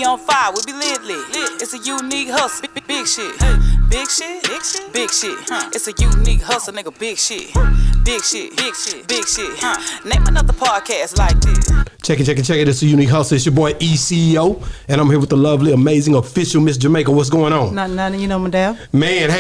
on fire, we be lit. It's a unique hustle, big shit. Big shit, big shit, big shit. It's a unique hustle, nigga, big shit. Big shit, big shit, big shit. Name another podcast like this. Check it. It's a unique hustle. It's your boy E.S.G, and I'm here with the lovely, amazing, official Miss Jamaica. What's going on? Nothing, you know, Madell. Man,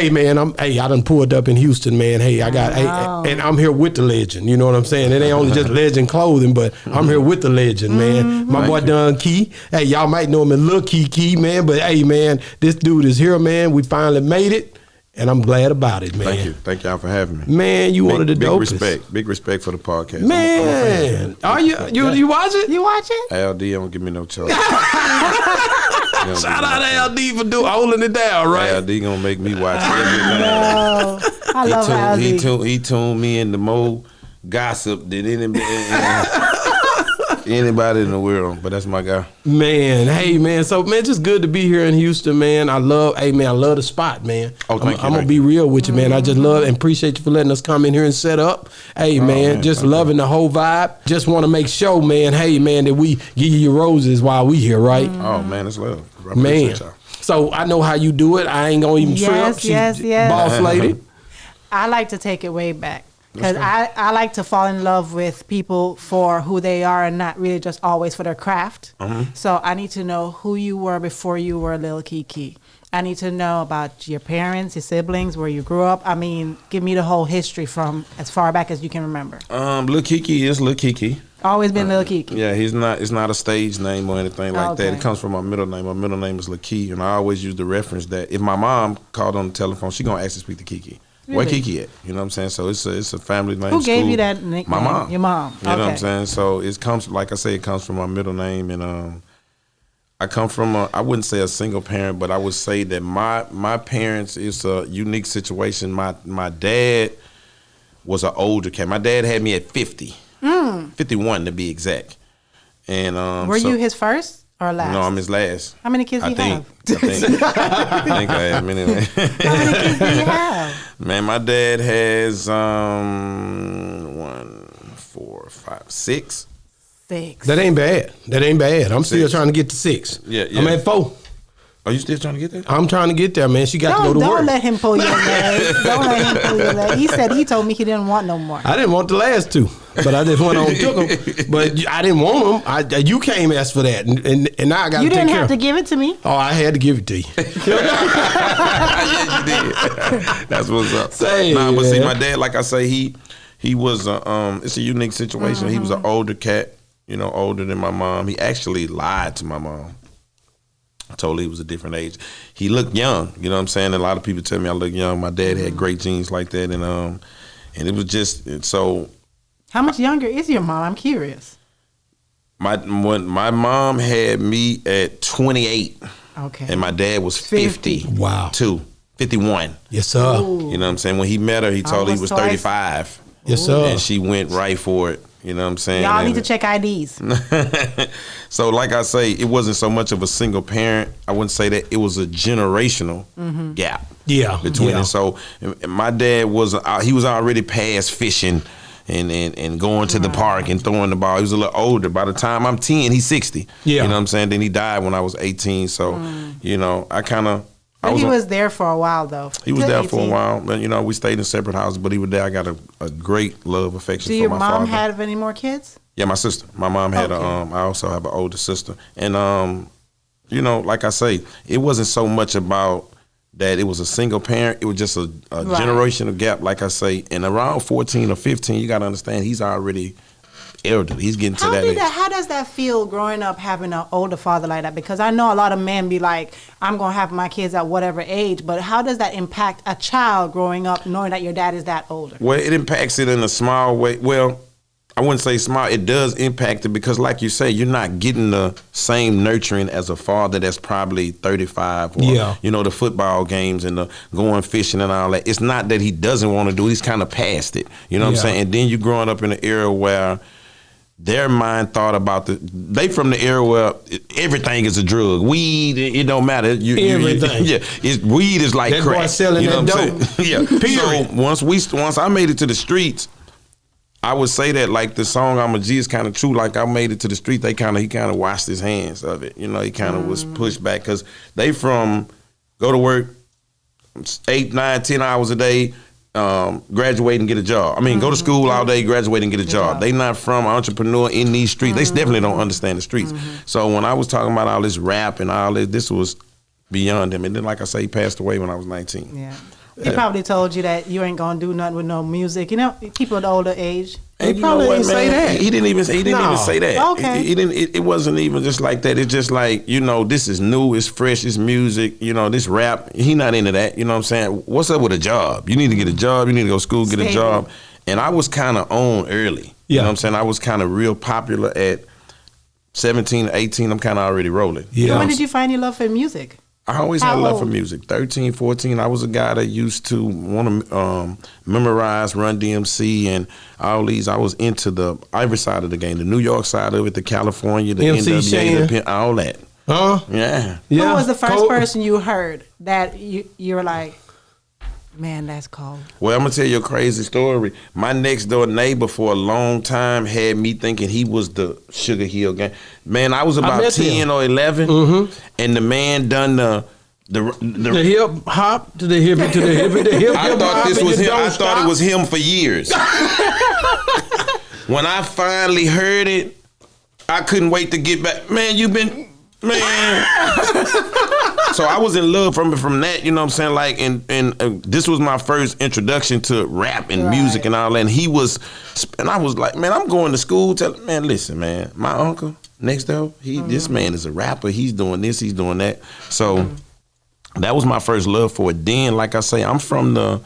I done pulled up in Houston, man. Hey, and I'm here with the legend. You know what I'm saying? It ain't only just legend clothing, but I'm here with the legend, man. My boy Don Key. Hey, y'all might know him as Lil Keke, man, but hey, man, this dude is here, man. We finally made it. And I'm glad about it, man. Thank y'all for having me. Man, you one of the dopest. Big respect for the podcast. Man, are you watch it? You watch it? LD don't give me no choice. Shout out to LD for holding it down, right? LD gonna make me watch everything. No, I love LD. He tuned me in the more gossip than anybody in the world, but that's my guy. Man, hey man, so man, just good to be here in Houston, man. I love the spot, man. Oh, I'm gonna be real with you, man. I just love and appreciate you for letting us come in here and set up. Hey man, just loving the whole vibe. Just want to make sure, man. Hey man, that we give you your roses while we here, right? Oh man, it's love. Man, so I know how you do it. I ain't gonna even trip. Yes. Boss lady. I like to take it way back. Because I like to fall in love with people for who they are and not really just always for their craft. So I need to know who you were before you were Lil Keke. I need to know about your parents, your siblings, where you grew up. I mean, give me the whole history from as far back as you can remember. Lil Keke is Lil Keke. Always been Lil Keke. Yeah, it's not a stage name or anything like that. It comes from my middle name. My middle name is Lil Keke, and I always use the reference that if my mom called on the telephone, she gonna ask to speak to Keke. Really? Where Keke at? You know what I'm saying? So it's a family name. Who gave you that nickname? My mom. Your mom. You know what I'm saying? So it comes, like I say, it comes from my middle name, and I come from I wouldn't say a single parent, but I would say that my parents is a unique situation. My dad was an older cat. My dad had me at 50, 51 to be exact. And were you his first? Or last? No, I'm his last. How many kids do you have? I think I have many. How many kids do you have? Man, my dad has 1, 4, 5, 6. 6. That ain't bad. I'm still trying to get to 6. Yeah. I'm at 4. Are you still trying to get there? I'm trying to get there, man. She got to go to work. Don't let him pull your leg. Don't let him pull your leg. He told me he didn't want no more. I didn't want the last 2, but I just went on and took them. But I didn't want them. You came ask for that, and now I got to take care of it. You didn't have to give it to me. Oh, I had to give it to you. Yes, you did. That's what's up. But see, my dad, like I say, he was it's a unique situation. He was an older cat, older than my mom. He actually lied to my mom. I told her he was a different age. He looked young, you know what I'm saying? A lot of people tell me I look young. My dad had great genes like that, and it was just so. How much younger is your mom? I'm curious. My mom had me at 28. Okay. And my dad was 50. Wow. 51. Yes, sir. Ooh. You know what I'm saying? When he met her, he told her he was 35. Yes, sir. And she went right for it. You know what I'm saying? Y'all need to check IDs. So like I say, it wasn't so much of a single parent. I wouldn't say that. It was a generational gap. Yeah. Between it. So my dad he was already past fishing and going to the park and throwing the ball. He was a little older. By the time I'm 10, he's 60. Yeah. You know what I'm saying? Then he died when I was 18. So, I kind of. He was there for a while, though. He was there for a while. But, we stayed in separate houses, but he was there. I got a great love, affection for my father. Do your mom have any more kids? Yeah, my sister. My mom had I also have an older sister. And, like I say, it wasn't so much about that it was a single parent. It was just a generational gap, like I say. And around 14 or 15, you got to understand, he's already elderly. He's getting to that age. How does that feel growing up having an older father like that? Because I know a lot of men be like, I'm going to have my kids at whatever age, but how does that impact a child growing up knowing that your dad is that older? Well, it impacts it in a small way. Well, I wouldn't say small. It does impact it because, like you say, you're not getting the same nurturing as a father that's probably 35 or, the football games and the going fishing and all that. It's not that he doesn't want to do it. He's kind of past it. You know what I'm saying? And then you're growing up in an era where their mind thought about they from the era where everything is a drug. Weed, it don't matter. Everything. Weed is like that crack. Boy selling that dope. Yeah. So once I made it to the streets, I would say that like the song "I'm a G" is kind of true. Like I made it to the street, he kind of washed his hands of it. You know, he kind of was pushed back because they from go to work 8, 9, 10 hours a day, graduate and get a job. I mean, go to school all day, graduate and get a job. They not from entrepreneur in these streets. They definitely don't understand the streets. So when I was talking about all this rap and all this was beyond him. And then, like I say, he passed away when I was 19. Yeah. He probably told you that you ain't gonna do nothing with no music. You know, people at the older age. He probably didn't say that. He didn't even say that. Okay. He didn't. It wasn't even just like that. It's just like, you know, this is new, it's fresh, it's music. You know, this rap. He not into that. You know what I'm saying? What's up with a job? You need to get a job. You need to go to school, get a job. And I was kind of on early. You know what I'm saying? I was kind of real popular at 17, 18. I'm kind of already rolling. Yeah. So when did you find your love for music? I always had love for music. 13, 14, I was a guy that used to want to memorize Run DMC and all these. I was into every side of the game, the New York side of it, the California, the NWA, the Pimp, all that. Yeah. Who was the first person you heard that you were like, man, that's cold? Well, I'm going to tell you a crazy story. My next door neighbor for a long time had me thinking he was the Sugar Hill Gang. Man, I was about 10 or 11, and the man done the hip hop to the hip to the hip to the hip. I thought this was him. I thought it was him for years. When I finally heard it, I couldn't wait to get back. Man, so I was in love from that, you know what I'm saying? Like, and this was my first introduction to rap and music and all that. And I was like, man, I'm going to school. Man, listen, man, my uncle next door, this man is a rapper. He's doing this, he's doing that. So that was my first love for it. Then, like I say, I'm from the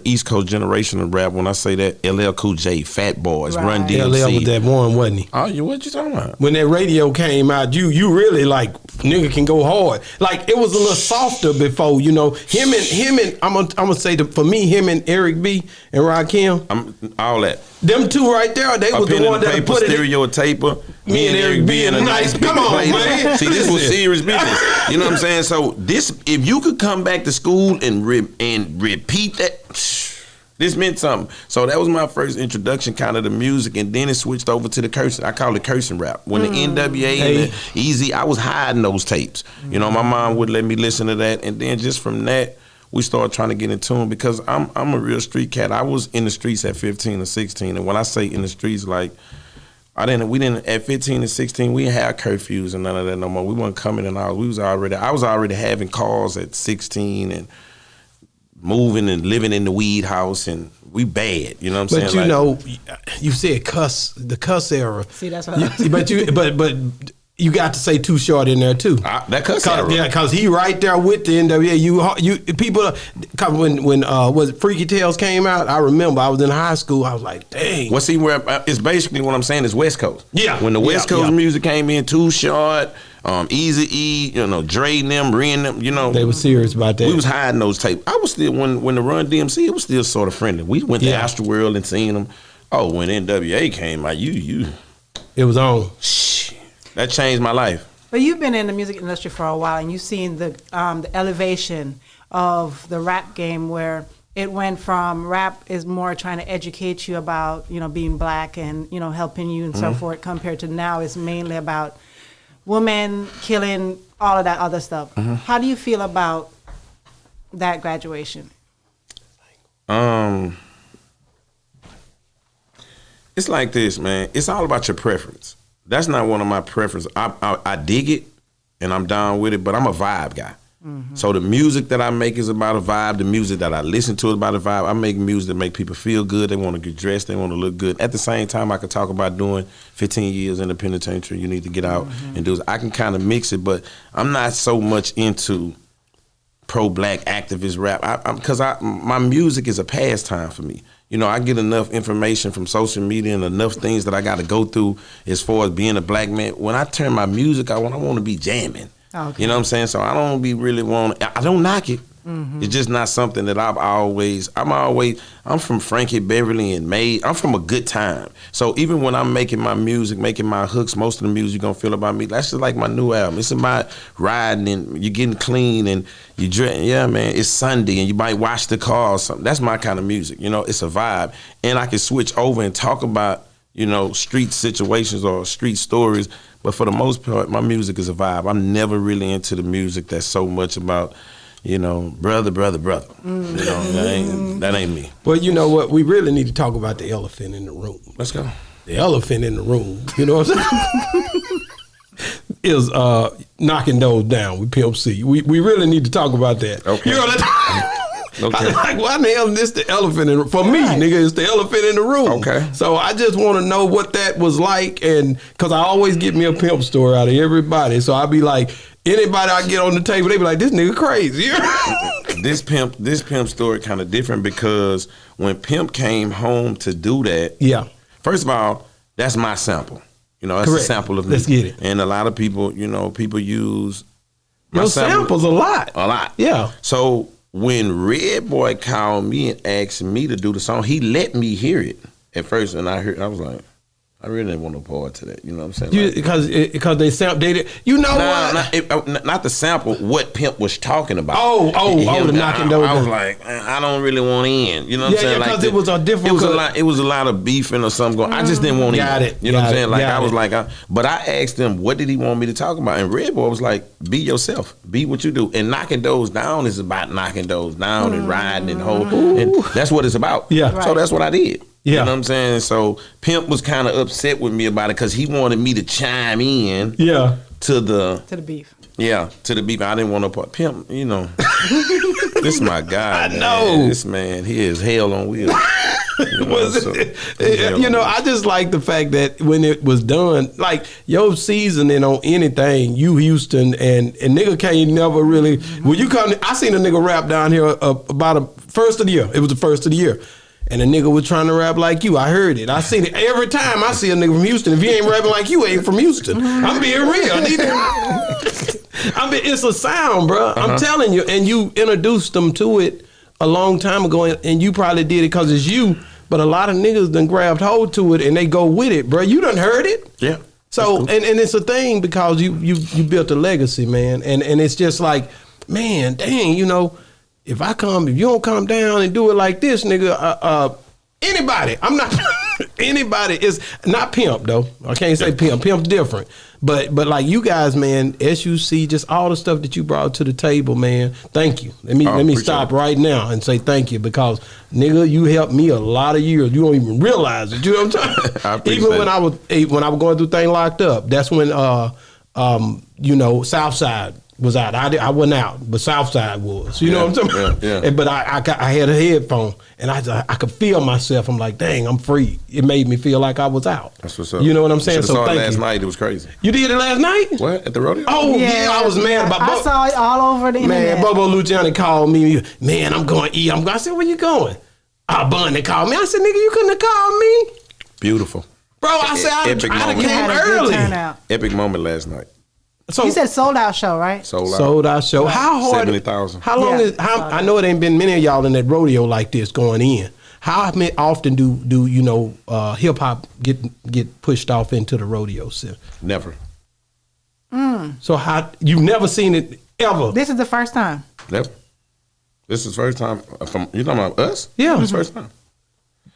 East Coast generation of rap. When I say that, LL Cool J, Fat Boys, Run DMC. LL was that one, wasn't he? Oh, what you talking about? When that radio came out, you really like, nigga can go hard. Like, it was a little softer before, you know. Him and I'm gonna say for me, him and Eric B and Rakim. All that. Them two right there, they was the one that put it. Stereotyper. Me and Eric B in a nice big place. Man. See, this was serious business. You know what I'm saying? So if you could come back to school and repeat that, this meant something. So that was my first introduction kind of to music, and then it switched over to the cursing. I call it cursing rap. When the NWA and the E.S.G, I was hiding those tapes. You know, my mom would let me listen to that, and then just from that, we started trying to get into them because I'm a real street cat. I was in the streets at 15 or 16, and when I say in the streets, like we didn't at 15 and 16, we didn't have curfews and none of that no more. We weren't coming in all. I was already having cars at 16 and moving and living in the weed house, and we bad. You know what I'm saying? But you know, you said the cuss era. See, that's what but you got to say Too Short in there too. That cuss era. Yeah, because he right there with the NWA. You people, when was Freaky Tales came out, I remember I was in high school. I was like, dang. Well, see, it's basically what I'm saying is West Coast. Yeah. When the West Coast music came in, Too Short, Eazy-E, you know, Dre and them, Ren them, you know. They were serious about that. We was hiding those tapes. I was still, when the Run DMC, it was still sort of friendly. We went to Astroworld and seen them. Oh, when NWA came out, it was on. That changed my life. But you've been in the music industry for a while, and you've seen the elevation of the rap game, where it went from rap is more trying to educate you about, you know, being black and, you know, helping you and so forth, compared to now it's mainly about women killing, all of that other stuff. How do you feel about that graduation? It's like this, man. It's all about your preference. That's not one of my preferences. I dig it, and I'm down with it, but I'm a vibe guy. So the music that I make is about a vibe. The music that I listen to is about a vibe. I make music that make people feel good. They want to get dressed. They want to look good. At the same time, I could talk about doing 15 years in the penitentiary. You need to get out and do it. I can kind of mix it, but I'm not so much into pro-black activist rap because my music is a pastime for me. You know, I get enough information from social media and enough things that I got to go through as far as being a black man. When I turn my music, I want to be jamming. Okay. You know what I'm saying? So I don't be really I don't knock it. It's just not something that I'm from Frankie Beverly and May. I'm from a good time. So even when I'm making my music, making my hooks, most of the music you're going to feel about me, that's just like my new album. It's about riding and you're getting clean and you drink. Yeah, man, it's Sunday and you might wash the car or something. That's my kind of music. You know, it's a vibe. And I can switch over and talk about, you know, street situations or street stories. But for the most part, my music is a vibe. I'm never really into the music that's so much about, you know, brother. You know, that ain't me. Well, you know what? We really need to talk about the elephant in the room. Let's go. The elephant in the room. You know what I'm saying? Is knocking those down with Pimp C. We really need to talk about that. Okay. You know what Okay. like, why the hell is this the elephant in the room? For me, nigga, it's the elephant in the room. Okay. So I just want to know what that was like, and because I always get me a Pimp story out of everybody. So I be like, anybody I get on the table, they be like, this nigga crazy. This Pimp story kind of different because when Pimp came home to do that, yeah. First of all, that's my sample. You know, that's Correct. a sample of me. Let's get it. And a lot of people, you know, people use my Those samples a lot. A lot. Yeah. So when Red Boy called me and asked me to do the song, he let me hear it at first, and I was like, I really didn't want to part to that. You know what I'm saying? Because they sampled. You know what? Not the sample. What Pimp was talking about. The knocking those. I was like, I don't really want in. You know what I'm saying? Yeah, because like it was a different. It was a lot of beefing or something going. I just didn't want in. Got it. You know what I'm saying? Like I was it. like, but I asked him, what did he want me to talk about? And Red Boy was like, be yourself, be what you do. And knocking those down is about knocking those down and riding and holding. And that's what it's about. Yeah. So that's what I did. Yeah. You know what I'm saying? So Pimp was kind of upset with me about it because he wanted me to chime in to the beef. Yeah, to the beef. I didn't want to put Pimp, you know. This is my guy. I know. This man, he is hell on wheels. You know, I just like the fact that when it was done, like your seasoning on anything, you Houston and nigga can't never really. When you come, I seen a nigga rap down here about the first of the year. It was the first of the year. And a nigga was trying to rap like you. I heard it. I seen it every time I see a nigga from Houston. If he ain't rapping like you, ain't from Houston. I'm being real. It's a sound, bro. I'm telling you. And you introduced them to it a long time ago, and you probably did it because it's you. But a lot of niggas done grabbed hold to it and they go with it, bro. You done heard it. Yeah. So cool. and it's a thing because you built a legacy, man. And it's just like, man, dang, you know. If you don't come down and do it like this, nigga, anybody, anybody is not Pimp though. I can't say Pimp. Pimp's different. But like you guys, man, SUC, just all the stuff that you brought to the table, man. Thank you. Let me stop right now and say thank you because nigga, you helped me a lot of years. You don't even realize it. You know what I'm saying? Even when I was going through things locked up, that's when you know, Southside was out. I wasn't out, but Southside was. You know what I'm talking about? Yeah. But I had a headphone, and I could feel myself. I'm like, dang, I'm free. It made me feel like I was out. That's what's up. You know what I'm saying? So thank you. Last night, it was crazy. You did it last night? What? At the rodeo? Oh, yeah, I was mad about I saw it all over the internet. Man, Bobo Luciani called me. Man, I'm going E. I said, where you going? Bunny called me. I said, nigga, you couldn't have called me. Beautiful. Bro, I said, I came early. Epic moment last night. So you said sold out show, right? Sold out show. How hard? 70,000. How long is? I know it ain't been many of y'all in that rodeo like this going in. How often do you know hip hop get pushed off into the rodeo scene? Never. So you've never seen it ever? This is the first time. Never. This is the first time. You talking about us? Yeah, this is the first time.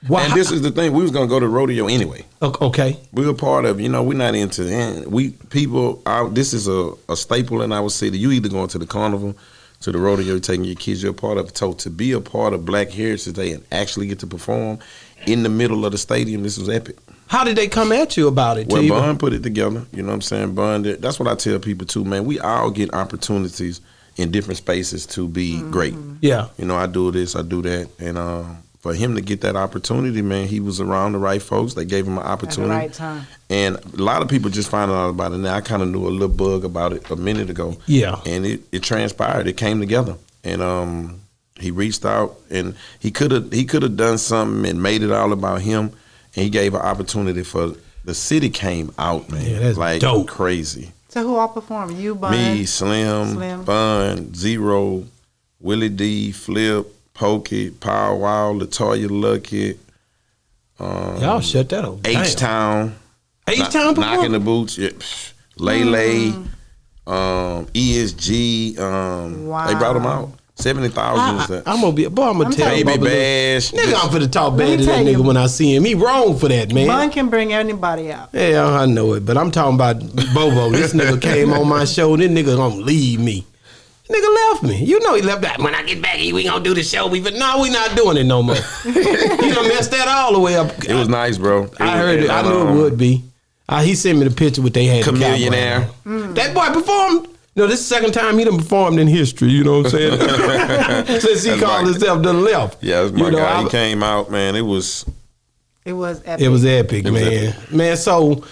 Wow. And this is the thing. We was gonna go to rodeo anyway. Okay. We were part of. You know, we're not into. This is a staple in our city. You either going to the carnival, to the rodeo, taking your kids. You're a part of it. So to be a part of Black Heritage Day and actually get to perform in the middle of the stadium, this was epic. How did they come at you about it? Well, Bun put it together. You know what I'm saying? Bun did. That's what I tell people too, man. We all get opportunities in different spaces to be great. Yeah. You know, I do this, I do that, and for him to get that opportunity, man, he was around the right folks. They gave him an opportunity. At the right time. And a lot of people just found out about it now. I kind of knew a little bug about it a minute ago. Yeah. And it transpired. It came together. And he reached out, and he could have done something and made it all about him. And he gave an opportunity for the city came out, man. Yeah, that's like dope. Crazy. So who all performed? You, Bun? Me, Slim, Bun, Zero, Willie D, Flip, Pokey, Power Wow, LaToya Luckett. Y'all shut that up. H-Town. H-Town Knocking the Boots. Yeah. Lele. E.S.G. Wow. They brought them out. 70,000. I'm gonna tell you, Baby Bash. Nigga, I'm finna talk Let bad me to that tell nigga you. when I see him. He wrong for that, man. Bun can bring anybody out. Yeah, I know it, but I'm talking about Bobo. This nigga came on my show. This nigga gonna leave me. Nigga left me. You know he left that. When I get back, we gonna do the show. We not doing it no more. He done messed that all the way up. It was nice, bro. I heard it. I knew it would be. He sent me the picture what they had. Chameleonaire. That boy performed. No, this is the second time he done performed in history. You know what I'm saying? Since he called himself done left. Yeah, that's my guy. He came out, man. It was epic. It was epic, man. Man, so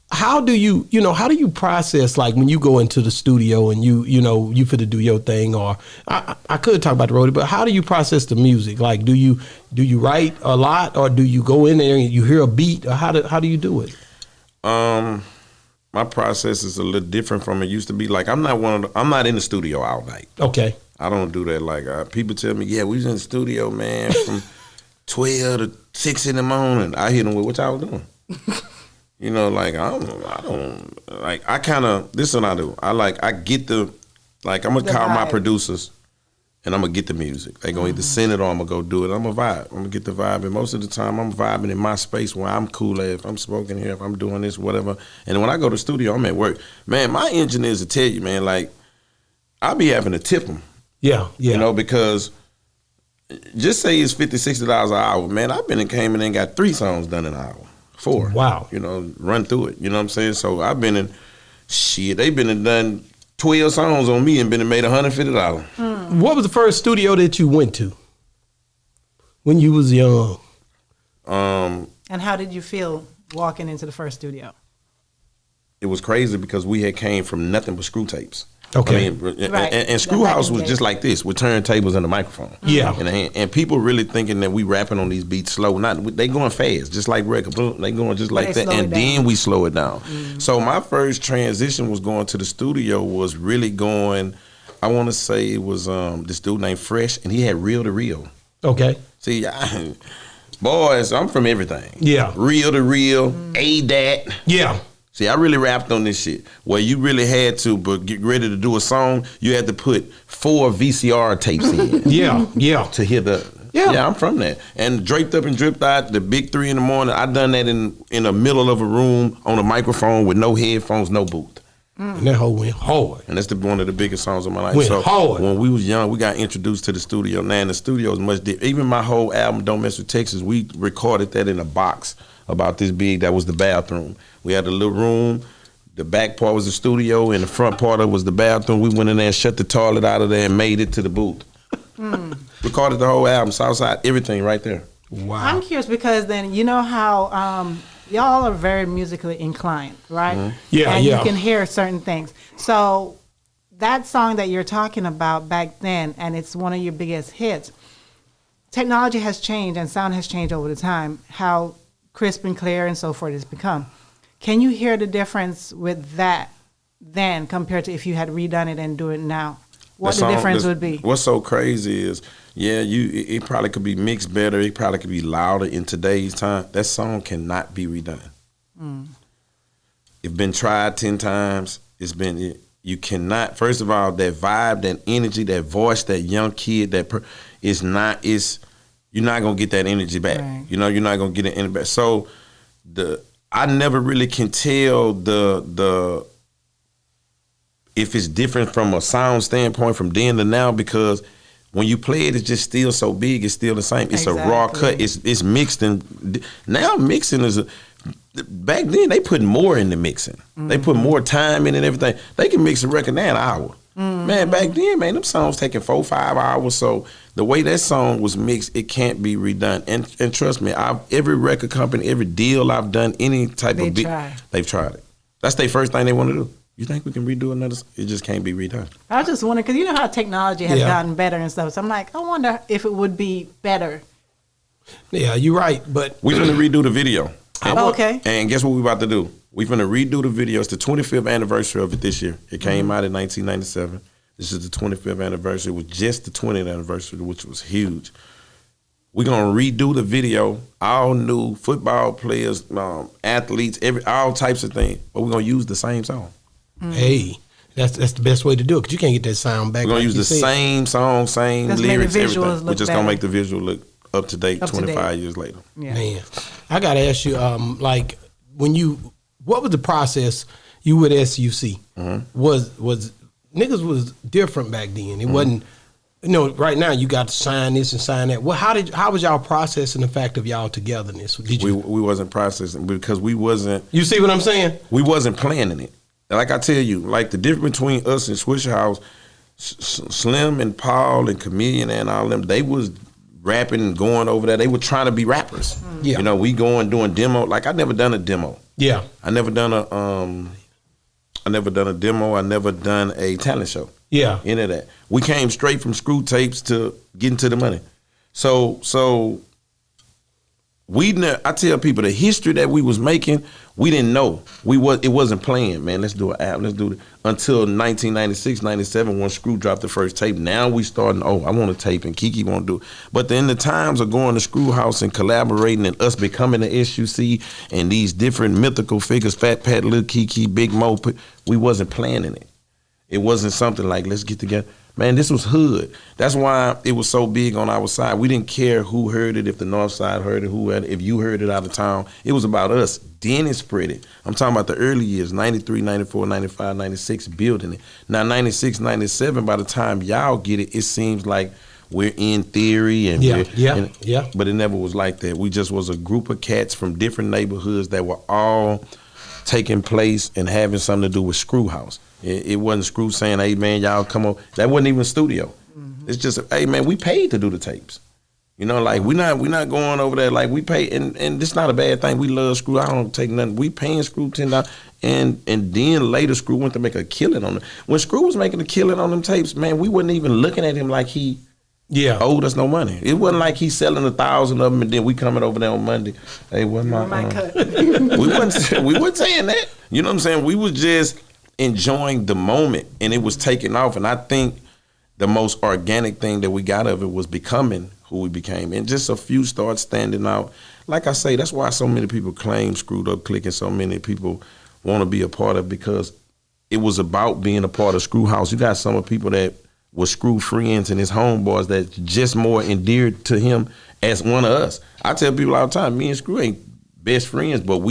how do you process, like, when you go into the studio and you finna do your thing, or I could talk about the roadie, but how do you process the music? Like, do you write a lot, or do you go in there and you hear a beat, or how do you do it? My process is a little different from it used to be. Like, I'm not in the studio all night. Okay. I don't do that. Like, people tell me, yeah, we was in the studio, man, from 12 to 6 in the morning. I hit them with what y'all was doing. You know, like, I kind of, this is what I do. I'm going to call my producers and I'm going to get the music. They going to either send it or I'm going to go do it. I'm going to vibe. I'm going to get the vibe. And most of the time, I'm vibing in my space where I'm cool at. If I'm smoking here, if I'm doing this, whatever. And when I go to the studio, I'm at work. Man, my engineers will tell you, man, like, I'll be having to tip them. Yeah. You know, because just say it's $50, $60 an hour. Man, I've been and came in and got 3 songs done in an hour. 4. Wow. You know, run through it. You know what I'm saying? So I've been in, they've been and done 12 songs on me and been and made $150. What was the first studio that you went to when you was young? And how did you feel walking into the first studio? It was crazy because we had came from nothing but screw tapes. Okay. I mean, and Screwhouse was just like this with turntables and a microphone. Yeah. In the hand. And people really thinking that we rapping on these beats slow. They going fast, just like record. They going just like that. And then we slow it down. So my first transition was going to the studio was really going, I want to say it was this dude named Fresh, and he had Reel to Reel. Okay. See, boys, I'm from everything. Yeah. Reel to Reel, ADAT. Yeah. See, I really rapped on this shit where you really had to, but get ready to do a song, you had to put 4 VCR tapes in. Yeah. To hear the. Yeah, I'm from that. And Draped Up and Dripped Out, the big 3 in the morning, I done that in the middle of a room on a microphone with no headphones, no booth. And that whole went hard. And that's one of the biggest songs of my life. Went hard. When we was young, we got introduced to the studio. Now, and the studio is much different. Even my whole album, Don't Mess With Texas, we recorded that in a box about this big. That was the bathroom. We had a little room. The back part was the studio, and the front part of it was the bathroom. We went in there and shut the toilet out of there and made it to the booth. Recorded the whole album, Southside, everything right there. Wow. I'm curious because then you know how y'all are very musically inclined, right? Yeah, and yeah. you can hear certain things. So that song that you're talking about back then, and it's one of your biggest hits, technology has changed and sound has changed over the time, how crisp and clear and so forth it's become. Can you hear the difference with that then compared to if you had redone it and do it now? What the difference would be? What's so crazy is, it probably could be mixed better. It probably could be louder in today's time. That song cannot be redone. It's been tried 10 times. You cannot, first of all, that vibe, that energy, that voice, that young kid, you're not going to get that energy back. Right. You know, you're not going to get it back. So I never really can tell if it's different from a sound standpoint from then to now, because when you play it, it's just still so big. It's still the same. It's a raw cut. It's mixed, and now mixing is back then they put more in the mixing. They put more time in and everything. They can mix a record now in an hour. Man, back then, them songs taking 4-5 hours. So the way that song was mixed, it can't be redone. And trust me, every record company, every deal I've done, any type of beat, they've tried it. That's their first thing they want to do. You think we can redo another? It just can't be redone. I was just wondering, because you know how technology has gotten better and stuff. So I'm like, I wonder if it would be better. Yeah, you're right. But we're going to redo the video. Okay. And guess what we're about to do? We're going to redo the video. It's the 25th anniversary of it this year. It came out in 1997. This is the 25th anniversary. It was just the 20th anniversary, which was huge. We're gonna redo the video, all new football players, athletes, all types of things, but we're gonna use the same song. Hey, that's the best way to do it, because you can't get that sound back. We're gonna use the same song, same lyrics, everything. We're just gonna make the visual look up to date 25 years later. Yeah. Man, I gotta ask you, like what was the process you with SUC? Was niggas was different back then. It wasn't. Right now you got to sign this and sign that. Well, how was y'all processing the fact of y'all togetherness? We wasn't processing because we wasn't. You see what I'm saying? We wasn't planning it. Like I tell you, like the difference between us and Swisha House, Slim and Paul and Chameleon and all them, they was rapping and going over there. They were trying to be rappers. Yeah. We going doing demo. Like I never done a demo. Yeah. I never done a demo. I never done a talent show. Yeah. Any of that. We came straight from screw tapes to getting to the money. So I tell people the history that we was making, we didn't know. It wasn't playing, man. Let's do an album. Let's do it. Until 1996, 97, when Screw dropped the first tape. Now we starting, I want a tape and Keke won't do it. But in the times of going to Screw House and collaborating and us becoming the SUC and these different mythical figures, Fat Pat, Lil Keke, Big Mo, we wasn't planning it. It wasn't something like, let's get together. Man, this was hood. That's why it was so big on our side. We didn't care who heard it, if the North Side heard it, if you heard it out of town. It was about us. Then it spread it. I'm talking about the early years, 93, 94, 95, 96, building it. Now, 96, 97, by the time y'all get it, it seems like we're in theory. And yeah. But it never was like that. We just was a group of cats from different neighborhoods that were all taking place and having something to do with Screw House. It wasn't Screw saying, hey, man, y'all come on. That wasn't even a studio. It's just, hey, man, we paid to do the tapes. Like we're not going over there. Like we pay, and it's not a bad thing. We love Screw. I don't take nothing. We paying Screw $10, and then later Screw went to make a killing on them. When Screw was making a killing on them tapes, man, we wasn't even looking at him like he owed us no money. It wasn't like he's selling 1,000 of them, and then we coming over there on Monday. Hey, what's my cut? we wasn't saying that. You know what I'm saying? We was just enjoying the moment, and it was taking off. And I think the most organic thing that we got of it was becoming who we became, and just a few started standing out. Like I say, that's why so many people claim Screwed Up Click, and so many people want to be a part of it, because it was about being a part of Screw House. You got some of people that were Screw friends and his homeboys that just more endeared to him as one of us. I tell people all the time, me and Screw ain't best friends, but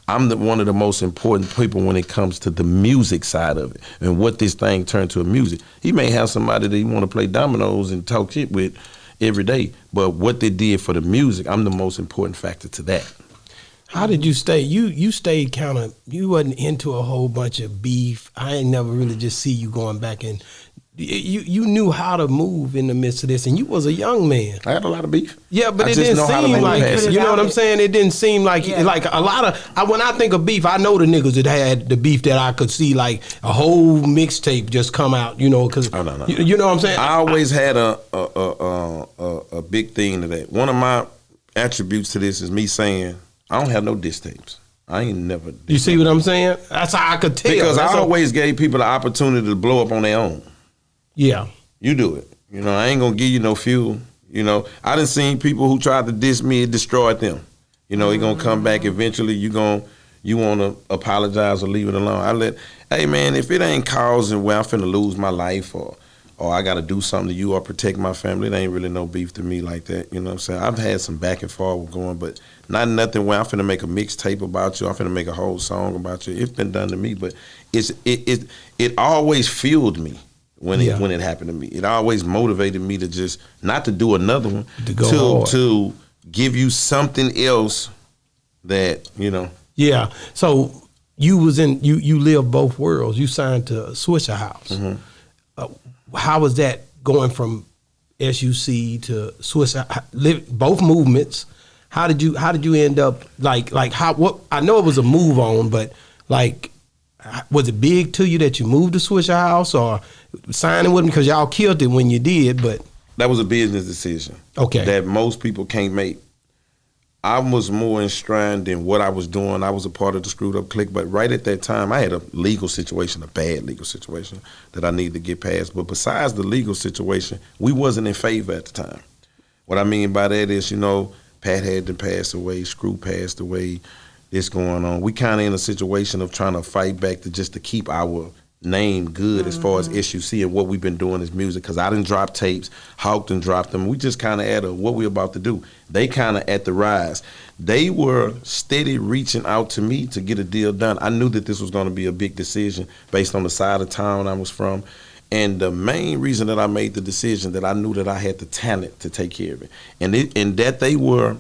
I'm one of the most important people when it comes to the music side of it and what this thing turned to a music. He may have somebody that he want to play dominoes and talk shit with every day, but what they did for the music, I'm the most important factor to that. How did you stay? You stayed you wasn't into a whole bunch of beef. I ain't never really just see you going back, and you knew how to move in the midst of this, and you was a young man. I had a lot of beef. Yeah, but it didn't seem like, you know what I'm saying? It didn't seem like, like a lot of, when I think of beef, I know the niggas that had the beef that I could see, like a whole mixtape just come out, because, no. You know what I'm saying? I always had a big thing to that. One of my attributes to this is me saying, I don't have no diss tapes. I ain't never. You see what I'm saying? That's how I could tell. Because I always gave people the opportunity to blow up on their own. Yeah. You do it. I ain't gonna give you no fuel. I done seen people who tried to diss me, it destroyed them. He gonna come back eventually. You wanna apologize or leave it alone. Hey man, if it ain't causing where I'm finna lose my life or I gotta do something to you or protect my family, it ain't really no beef to me like that. You know what I'm saying? I've had some back and forth going, but not nothing where I'm finna make a mixtape about you. I'm finna make a whole song about you. It's been done to me, but it always fueled me. When it happened to me, it always motivated me to just not to do another one, to give you something else that Yeah. So you live both worlds. You signed to Swisha House. Mm-hmm. How was that going from SUC to Swisha? Both movements. How did you end up what? I know it was a move on, but was it big to you that you moved to Swisha House or signing with them, because y'all killed it when you did? But that was a business decision. Okay. That most people can't make. I was more enshrined in what I was doing. I was a part of the Screwed Up Clique, but right at that time, I had a legal situation, a bad legal situation that I needed to get past. But besides the legal situation, we wasn't in favor at the time. What I mean by that is, Pat had to pass away, Screw passed away, this going on. We kind of in a situation of trying to fight back to keep our name good as far as S.U.C. and what we've been doing as music, because I done dropped tapes, Hawk done dropped them. We just kind of at what we about to do. They kind of at the rise. They were steady reaching out to me to get a deal done. I knew that this was going to be a big decision based on the side of town I was from. And the main reason that I made the decision, that I knew that I had the talent to take care of it. And that they were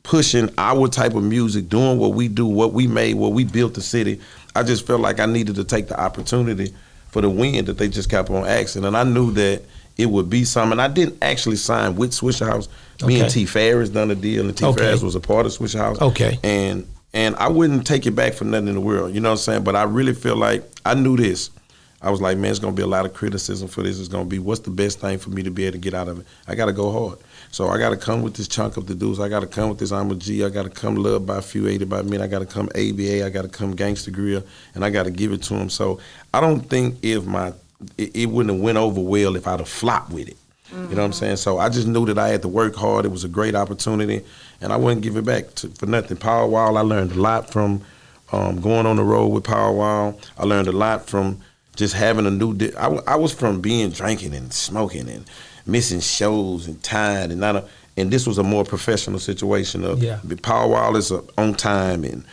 pushing our type of music, doing what we do, what we made, what we built the city. I just felt like I needed to take the opportunity for the win that they just kept on asking. And I knew that it would be something. I didn't actually sign with Swisha House. Me and T. Farris done a deal, and T. Farris was a part of Swisha House. Okay. And I wouldn't take it back for nothing in the world, you know what I'm saying? But I really feel like I knew this. I was like, man, it's going to be a lot of criticism for this. It's going to be, what's the best thing for me to be able to get out of it? I got to go hard. So I got to come with this chunk of the dudes. I got to come with this I'm a G. I got to come loved by a few, hated by men. I got to come ABA. I got to come Gangsta Grill, and I got to give it to them. So I don't think it wouldn't have went over well if I'd have flopped with it. You know what I'm saying? So I just knew that I had to work hard. It was a great opportunity, and I wouldn't give it back for nothing. Power Wall, I learned a lot from going on the road with Power Wall. I learned a lot from just having a new. I was from being drinking and smoking and missing shows and tired, and this was a more professional situation. Power Wall is on time, and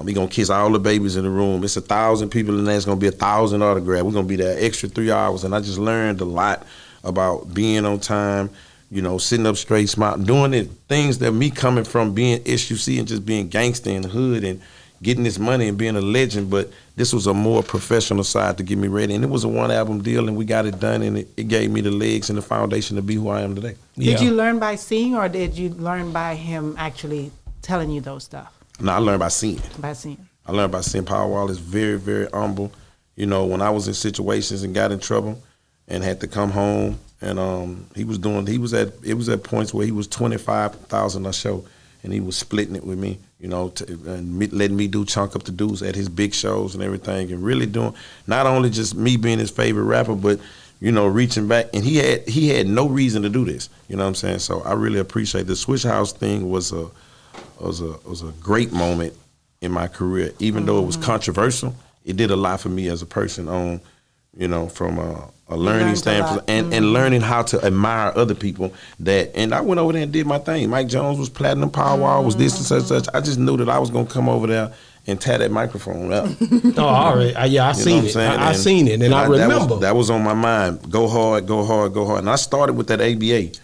we gonna kiss all the babies in the room. It's 1,000 people in there. It's gonna be 1,000 autographs. We're gonna be there extra 3 hours, and I just learned a lot about being on time, sitting up straight, smart, doing the things that me coming from being S.U.C. and just being gangster in the hood and getting this money and being a legend. But this was a more professional side to get me ready. And it was a 1-album deal, and we got it done, and it gave me the legs and the foundation to be who I am today. Did you learn by seeing, or did you learn by him actually telling you those stuff? No, I learned by seeing. By seeing. I learned by seeing. Power Wall is very, very humble. When I was in situations and got in trouble and had to come home, and it was at points where he was $25,000 a show, and he was splitting it with me, and letting me do chunk up the dudes at his big shows and everything, and really doing not only just me being his favorite rapper, but reaching back. And he had no reason to do this, you know what I'm saying? So I really appreciate the Swisha House thing. Was a great moment in my career, even though it was controversial. It did a lot for me as a person on, from a learning standpoint, and learning how to admire other people. And I went over there and did my thing. Mike Jones was platinum, Power Wall was this and such. I just knew that I was gonna come over there and tear that microphone up. Oh, all right. I seen it. I seen it, and I remember. That was on my mind. Go hard, go hard, go hard. And I started with that ABA.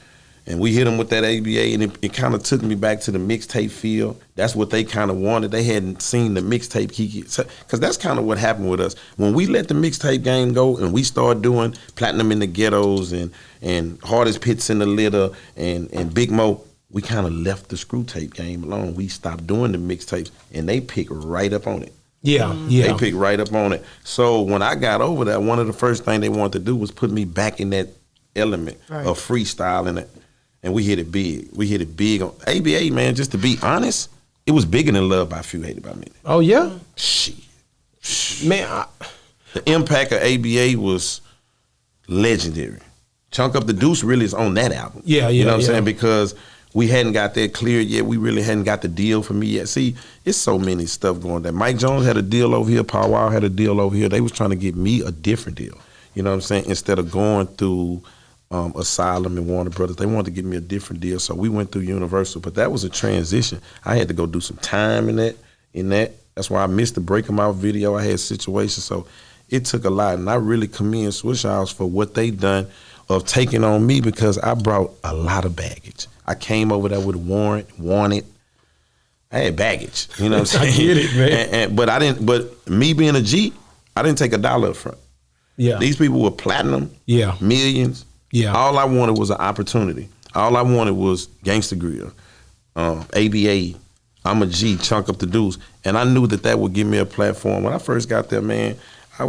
And we hit them with that ABA, and it kind of took me back to the mixtape feel. That's what they kind of wanted. They hadn't seen the mixtape Keke, because that's kind of what happened with us. When we let the mixtape game go and we started doing Platinum in the Ghettos and Hardest Pits in the Litter and Big Mo, we kind of left the screw tape game alone. We stopped doing the mixtapes, and they picked right up on it. Yeah. They picked right up on it. So when I got over there, one of the first things they wanted to do was put me back in that element of freestyling it. And we hit it big. We hit it big on ABA, man. Just to be honest, it was bigger than Love by a Few, Hated by Many. Oh yeah, shit, man. The impact of ABA was legendary. Chunk Up the Deuce really is on that album. Yeah. You know what I'm saying? Because we hadn't got that cleared yet. We really hadn't got the deal for me yet. See, it's so many stuff going there. Mike Jones had a deal over here. Power Wall had a deal over here. They was trying to get me a different deal. You know what I'm saying? Instead of going through Asylum and Warner Brothers, they wanted to give me a different deal, so we went through Universal. But that was a transition. I had to go do some time in that. That's why I missed the Break 'Em Out video. I had situations, so it took a lot. And I really commend Swisha House for what they done of taking on me, because I brought a lot of baggage. I came over there with a warrant, wanted. I had baggage. You know what I'm saying? I get it, man. But me being a G, I didn't take a dollar up front. Yeah. These people were platinum, millions. Yeah. All I wanted was an opportunity. All I wanted was Gangsta Grill, ABA, I'm a G, Chunk Up the Deuce. And I knew that would give me a platform. When I first got there, man, I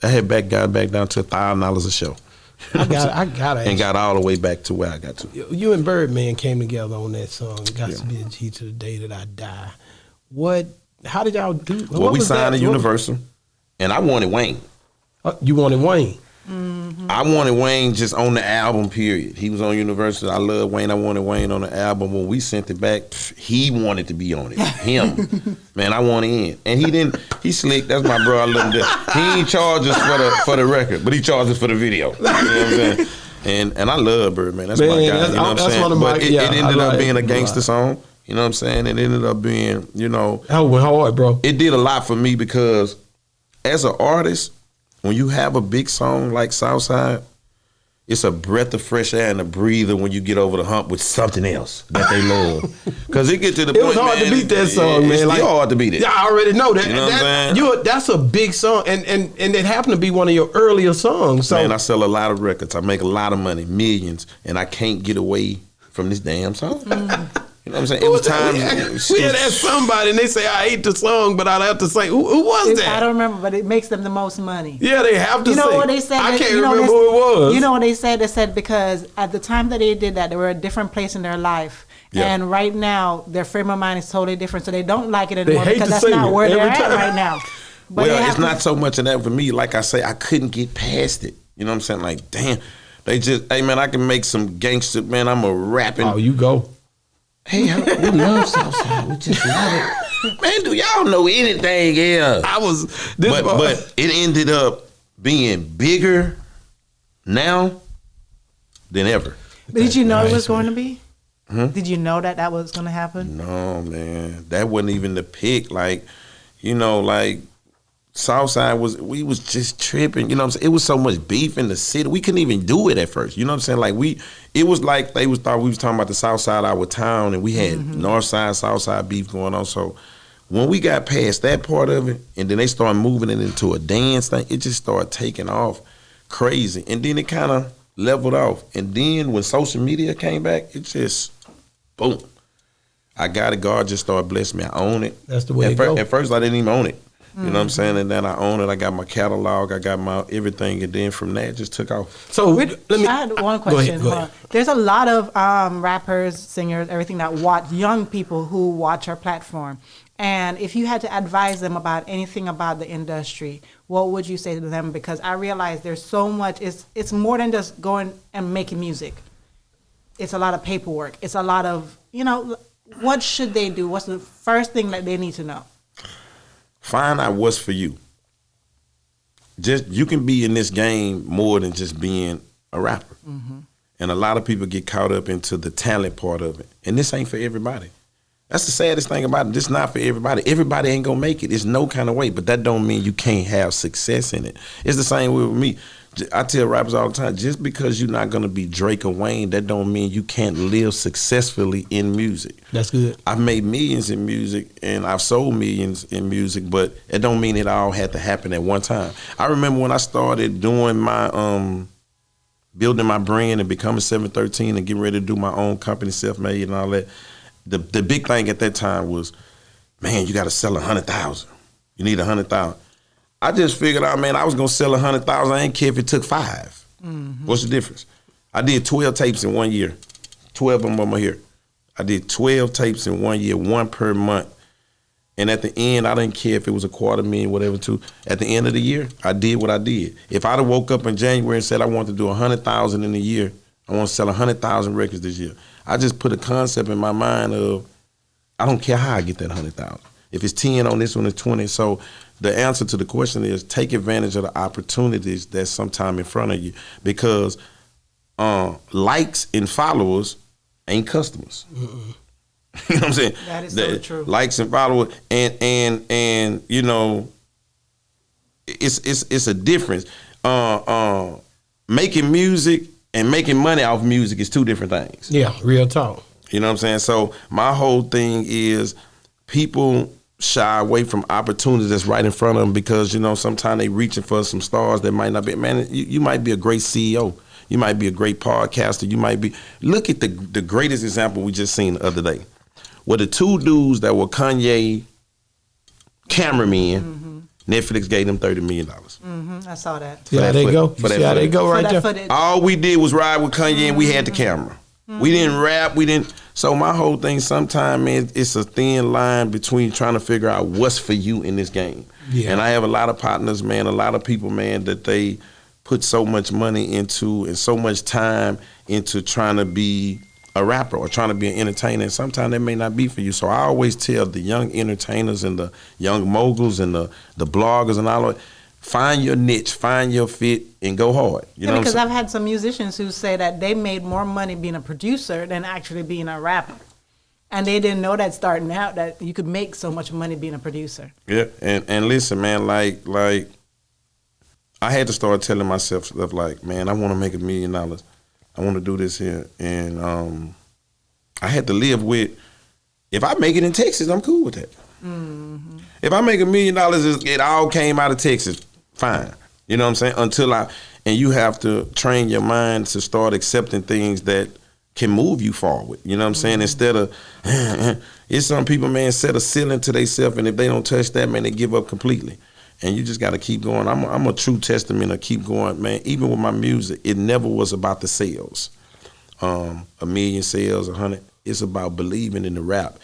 had got back down to $1,000 a show. I got and got all the way back to where I got to. You and Birdman came together on that song. Got to be a G to the day that I die. How did y'all do? Well, we signed to Universal, and I wanted Wayne. You wanted Wayne. Mm-hmm. I wanted Wayne just on the album, period. He was on Universal. I love Wayne. I wanted Wayne on the album. When we sent it back, he wanted to be on it. Him. Man, I wanted in. And he didn't, he slick. That's my bro. I love him. He ain't charge us for the record, but he charged us for the video. You know what I'm saying? And I love Birdman. That's my guy. You know what I'm saying? But it ended up being a gangster song. You know what I'm saying? It ended up being, you know. That went hard, bro. It did a lot for me because as an artist, when you have a big song like Southside, it's a breath of fresh air and a breather when you get over the hump with something else that they love. Because it get to the point, it was hard to beat that song, man. It's still hard to beat it. Yeah, I already know that. You know what I'm saying? That's a big song, and it happened to be one of your earlier songs. So. Man, I sell a lot of records. I make a lot of money, millions, and I can't get away from this damn song. You know what I'm saying? It was time. We had asked somebody, and they say, I hate the song, but I'd have to say, who was that? I don't remember, but it makes them the most money. Yeah, they have to say. You know what they said? I can't remember who it was. You know what they said? They said because at the time that they did that, they were at a different place in their life. Yeah. And right now, their frame of mind is totally different, so they don't like it anymore because that's not where they're at right now. But well, it's not so much of that for me. Like I say, I couldn't get past it. You know what I'm saying? Like, damn. They just, hey, man, I can make some gangster, man, I'm a rapping. Oh, you go. Hey, we love Southside. We just love it. Man, do y'all know anything else? But it ended up being bigger now than ever. But did you know it was going to be? Did you know that was going to happen? No, man. That wasn't even the pick. Like, you know, like, Southside we was just tripping, you know what I'm saying? It was so much beef in the city. We couldn't even do it at first. You know what I'm saying? Like it was like they thought we was talking about the south side of our town, and we had north side, south side beef going on. So when we got past that part of it, and then they started moving it into a dance thing, it just started taking off crazy. And then it kind of leveled off. And then when social media came back, it just boom. I got it. God just started blessing me. I own it. That's the way it goes. At first I didn't even own it. You know what I'm saying? And then I own it. I got my catalog. I got my everything. And then from there, it just took off. So I had one question. Go ahead. There's a lot of rappers, singers, everything that watch, young people who watch our platform. And if you had to advise them about anything about the industry, what would you say to them? Because I realize there's so much. It's more than just going and making music. It's a lot of paperwork. It's a lot of, what should they do? What's the first thing that they need to know? Find out what's for you. You can be in this game more than just being a rapper. And a lot of people get caught up into the talent part of it. And this ain't for everybody. That's the saddest thing about it. This not for everybody. Everybody ain't gonna make it. It's no kind of way. But that don't mean you can't have success in it. It's the same way with me. I tell rappers all the time, just because you're not gonna be Drake or Wayne, that don't mean you can't live successfully in music. That's good. I've made millions in music and I've sold millions in music, but it don't mean it all had to happen at one time. I remember when I started doing my building my brand and becoming 713 and getting ready to do my own company, self-made and all that. The big thing at that time was, man, you got to sell 100,000. You need 100,000. I just figured out, man, I was gonna sell 100,000. I ain't care if it took 5. What's the difference? I did 12 tapes in 1 year. 12 of them on my here. I did 12 tapes in 1 year, 1 per month. And at the end, I didn't care if it was $250,000, whatever. At the end of the year, I did what I did. If I'd have woke up in January and said I want to do 100,000 in a year, I want to sell 100,000 records this year. I just put a concept in my mind of, I don't care how I get that 100,000. If it's 10 on this one, it's 20. So the answer to the question is take advantage of the opportunities that's sometime in front of you, because likes and followers ain't customers. You know what I'm saying? That is so true. Likes and followers, and it's a difference. Making music and making money off music is 2 different things. Yeah, real talk. You know what I'm saying? So my whole thing is people shy away from opportunities that's right in front of them because, sometimes they reaching for some stars that might not be. Man, you might be a great CEO. You might be a great podcaster. You might be. Look at the greatest example we just seen the other day. Were the 2 dudes that were Kanye cameramen Netflix gave them $30 million. I saw that. See how they go? See how they go right there? Footage. All we did was ride with Kanye and we had the camera. We didn't rap. We didn't. So my whole thing, sometimes, man, it's a thin line between trying to figure out what's for you in this game. Yeah. And I have a lot of partners, man, a lot of people, man, that they put so much money into and so much time into trying to be a rapper or trying to be an entertainer. And sometimes that may not be for you. So I always tell the young entertainers and the young moguls and the bloggers and all of it, find your niche, find your fit, and go hard. You know, because I've had some musicians who say that they made more money being a producer than actually being a rapper, and they didn't know that starting out that you could make so much money being a producer. Yeah, and listen, man, like I had to start telling myself stuff like, man, I want to make $1 million. I want to do this here, and I had to live with. If I make it in Texas, I'm cool with that. Mm-hmm. If I make $1 million, it all came out of Texas. Fine, you know what I'm saying? And you have to train your mind to start accepting things that can move you forward. You know what I'm saying? Instead of, it's some people, man, set a ceiling to themselves, and if they don't touch that, man, they give up completely. And you just got to keep going. I'm a true testament of keep going, man. Even with my music, it never was about the sales. 1 million sales, 100. It's about believing in the rap.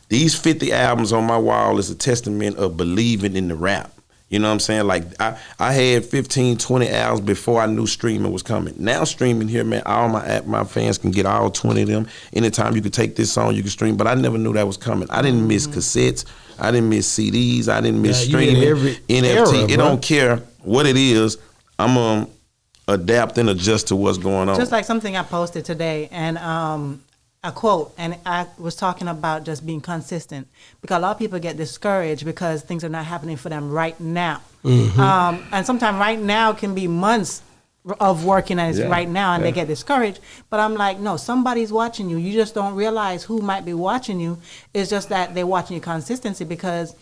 These 50 albums on my wall is a testament of believing in the rap. You know what I'm saying? Like, I had 15, 20 albums before I knew streaming was coming. Now streaming here, man, all my fans can get all 20 of them. Anytime you can take this song, you can stream. But I never knew that was coming. I didn't miss cassettes. I didn't miss CDs. I didn't miss streaming, NFT. It don't care what it is. I'm going to adapt and adjust to what's going on. Just like something I posted today, and a quote, and I was talking about just being consistent, because a lot of people get discouraged because things are not happening for them right now. Mm-hmm. And sometimes right now can be months of working as right now, and they get discouraged. But I'm like, no, somebody's watching you. You just don't realize who might be watching you. It's just that they're watching your consistency, because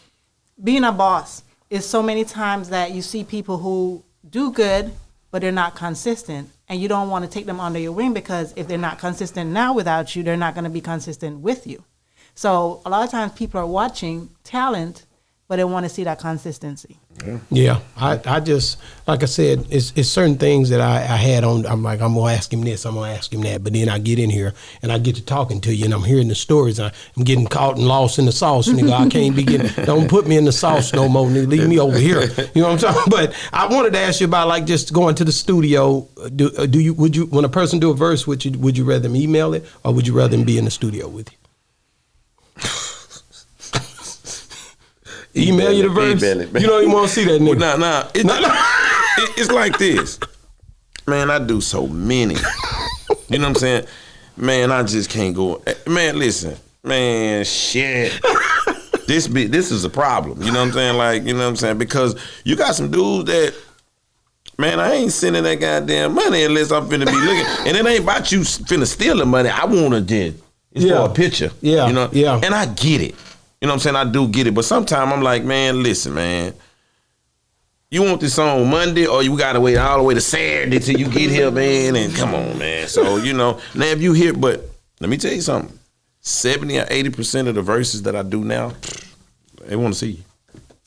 being a boss is so many times that you see people who do good, but they're not consistent. And you don't want to take them under your wing, because if they're not consistent now without you, they're not going to be consistent with you. So a lot of times people are watching talent, but they want to see that consistency. Yeah. I just, like I said, it's certain things that I had on. I'm like, I'm going to ask him this, I'm going to ask him that. But then I get in here and I get to talking to you, and I'm hearing the stories. I'm getting caught and lost in the sauce. Nigga, I can't be getting, don't put me in the sauce no more, nigga. Leave me over here. You know what I'm saying? But I wanted to ask you about, like, just going to the studio. Would you, when a person do a verse, would you rather them email it, or would you rather them be in the studio with you? Email you the verse. You don't even want to see that nigga. Nah. It's like this. Man, I do so many. You know what I'm saying? Man, I just can't go. Man, listen. Man, shit. This is a problem. You know what I'm saying? Like, you know what I'm saying? Because you got some dudes that, man, I ain't sending that goddamn money unless I'm finna be looking. And it ain't about you finna steal the money. I want to just, it's for a picture. Yeah. You know? Yeah. And I get it. You know what I'm saying? I do get it. But sometimes I'm like, man, listen, man. You want this on Monday, or you got to wait all the way to Saturday till you get here, man? And come on, man. So, you know, now if you hear, but let me tell you something. 70 or 80% of the verses that I do now, they want to see you.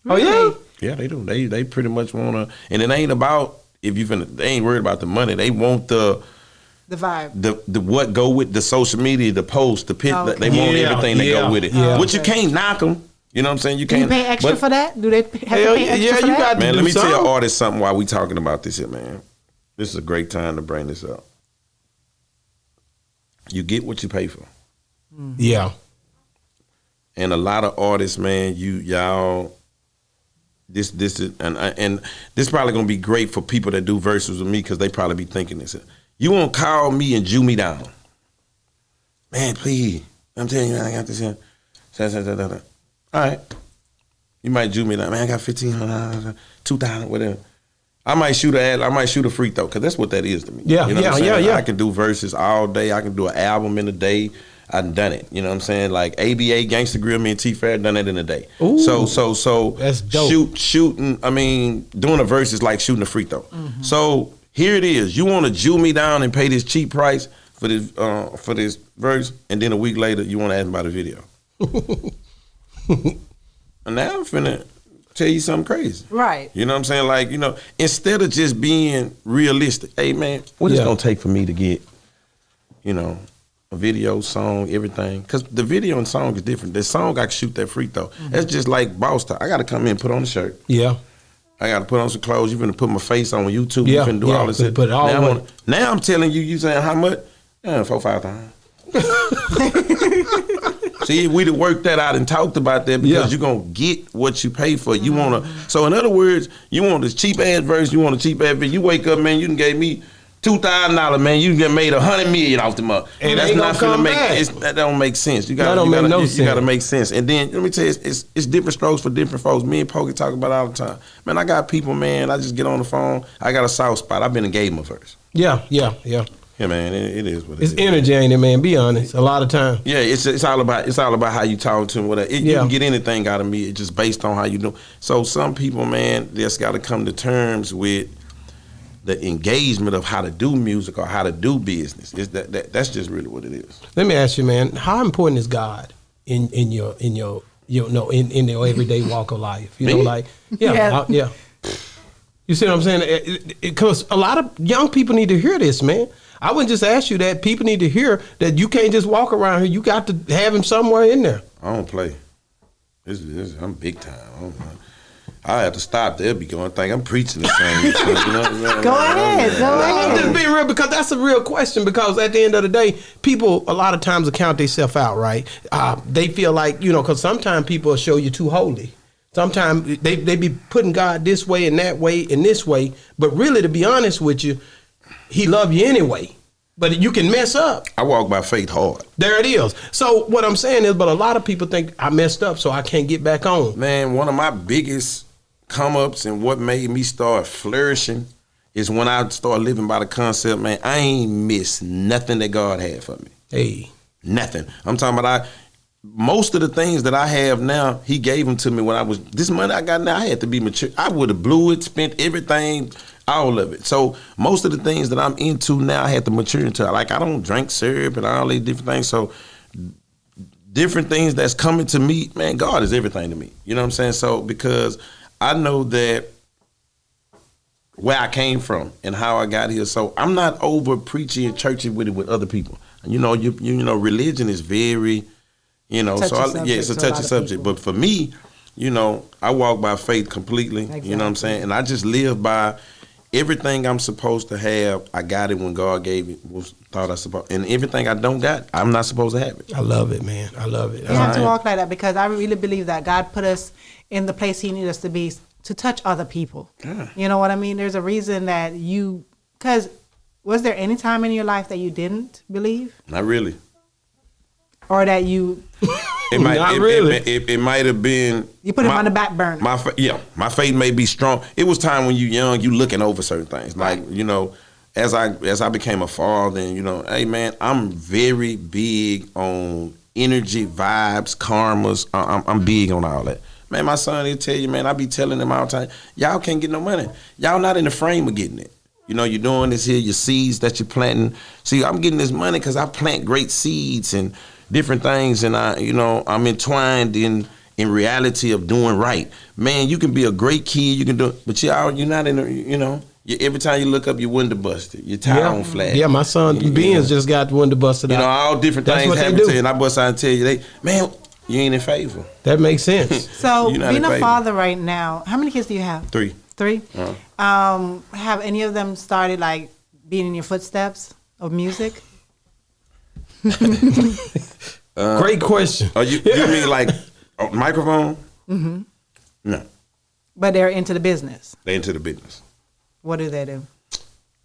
Oh, yeah? Yeah, they do. They pretty much want to. And it ain't about, they ain't worried about the money. They want the vibe, the what go with the social media, the post, the pit. Okay. They want everything that go with it. Yeah. But you can't knock them. You know what I'm saying? You can't. Do you pay extra for that? Do they have to pay extra for that? Got to. Man, let me tell artists something while we talking about this here, man. This is a great time to bring this up. You get what you pay for. Mm-hmm. Yeah. And a lot of artists, man, y'all. This is and this probably gonna be great for people that do verses with me, because they probably be thinking this. You won't call me and Jew me down. Man, please. I'm telling you, I got this here. All right. You might Jew me down. Man, I got $1,500, $2,000, whatever. I might shoot a free throw, because that's what that is to me. Yeah, you know yeah. I can do verses all day. I can do an album in a day. I've done it. You know what I'm saying? Like ABA, Gangsta Grill, me and T-Fair done it in a day. Ooh, so that's dope. Shooting, I mean, doing a verse is like shooting a free throw. Mm-hmm. So here it is. You want to Jew me down and pay this cheap price for this verse, and then a week later you want to ask me about a video. And now I'm finna tell you something crazy. Right. You know what I'm saying? Like, instead of just being realistic, hey man, what it's gonna take for me to get, a video, song, everything? Because the video and song is different. The song I can shoot that free throw. That's just like boss talk. I gotta come in and put on a shirt. Yeah. I gotta put on some clothes. You're gonna put my face on YouTube. You're gonna do all this. Put it all now I'm telling you saying how much? $4,000, $5,000. See, we'd have worked that out and talked about that because you're gonna get what you pay for. You wanna. So in other words, you want this cheap ass verse. You want a cheap ass video. You wake up, man. You done gave me $2,000, man. You done made $100 million off the month. And that's not gonna make. That don't make sense. You gotta make sense. And then let me tell you, it's different strokes for different folks. Me and Pokey talk about it all the time. Man, I got people, man. I just get on the phone. I got a soft spot. I've been and gave them a verse. Yeah. Yeah, man, it is what it is. It's energy, ain't it, man? Be honest. A lot of time. Yeah, it's all about how you talk to them. Whatever. You can get anything out of me. It's just based on how you do. So some people, man, just got to come to terms with the engagement of how to do music or how to do business. That's just really what it is. Let me ask you, man, how important is God in your everyday walk of life? You know, like yeah. You see what I'm saying? Because a lot of young people need to hear this, man. I wouldn't just ask you that. People need to hear that you can't just walk around here. You got to have him somewhere in there. I don't play. I'm big time. I have to stop. They'll be going, think I'm preaching this thing. Go ahead. I'm just being real because that's a real question. Because at the end of the day, people a lot of times account themselves out, right? They feel like, because sometimes people will show you too holy. Sometimes they be putting God this way and that way and this way. But really, to be honest with you, he love you anyway. But you can mess up. I walk by faith hard. There it is. So what I'm saying is, but a lot of people think I messed up, so I can't get back on. Man, one of my biggest come-ups and what made me start flourishing is when I started living by the concept, man, I ain't missed nothing that God had for me. Hey. Nothing. I'm talking about most of the things that I have now, he gave them to me when this money I got now, I had to be mature. I would have blew it, spent everything, all of it. So most of the things that I'm into now, I had to mature into. Like, I don't drink syrup and all these different things. So different things that's coming to me, man, God is everything to me. You know what I'm saying? So because I know that where I came from and how I got here. So I'm not over preaching and churching with it with other people. You know, religion is very, it's a touchy subject. But for me, I walk by faith completely. Exactly. You know what I'm saying? And I just live by everything I'm supposed to have. I got it when God gave it. Thought I supposed, and everything I don't got, I'm not supposed to have it. I love it, man. I love it. You have to walk like that because I really believe that God put us in the place He needs us to be to touch other people. Yeah. You know what I mean? There's a reason that because was there any time in your life that you didn't believe? Not really. Or that you... It might have been... You put him on the back burner. My faith may be strong. It was time when you young, you looking over certain things. Like, as I became a father and, hey, man, I'm very big on energy, vibes, karmas. I'm big on all that. Man, my son, he'll tell you, man, I be telling him all the time, y'all can't get no money. Y'all not in the frame of getting it. You're doing this here, your seeds that you're planting. See, I'm getting this money because I plant great seeds and different things, and I'm entwined in reality of doing right. Man, you can be a great kid, you can do it, but you're not in the, every time you look up, your window busted, your tire on flat. Yeah, my son, Benz just got the window busted out. All different things happen to you, and I bust out and tell you, man, you ain't in favor. That makes sense. So, being a father right now, how many kids do you have? 3. 3? Have any of them started, like, being in your footsteps of music? Great question. You mean like a microphone? Mm-hmm. No. But they're into the business. They're into the business. What do they do?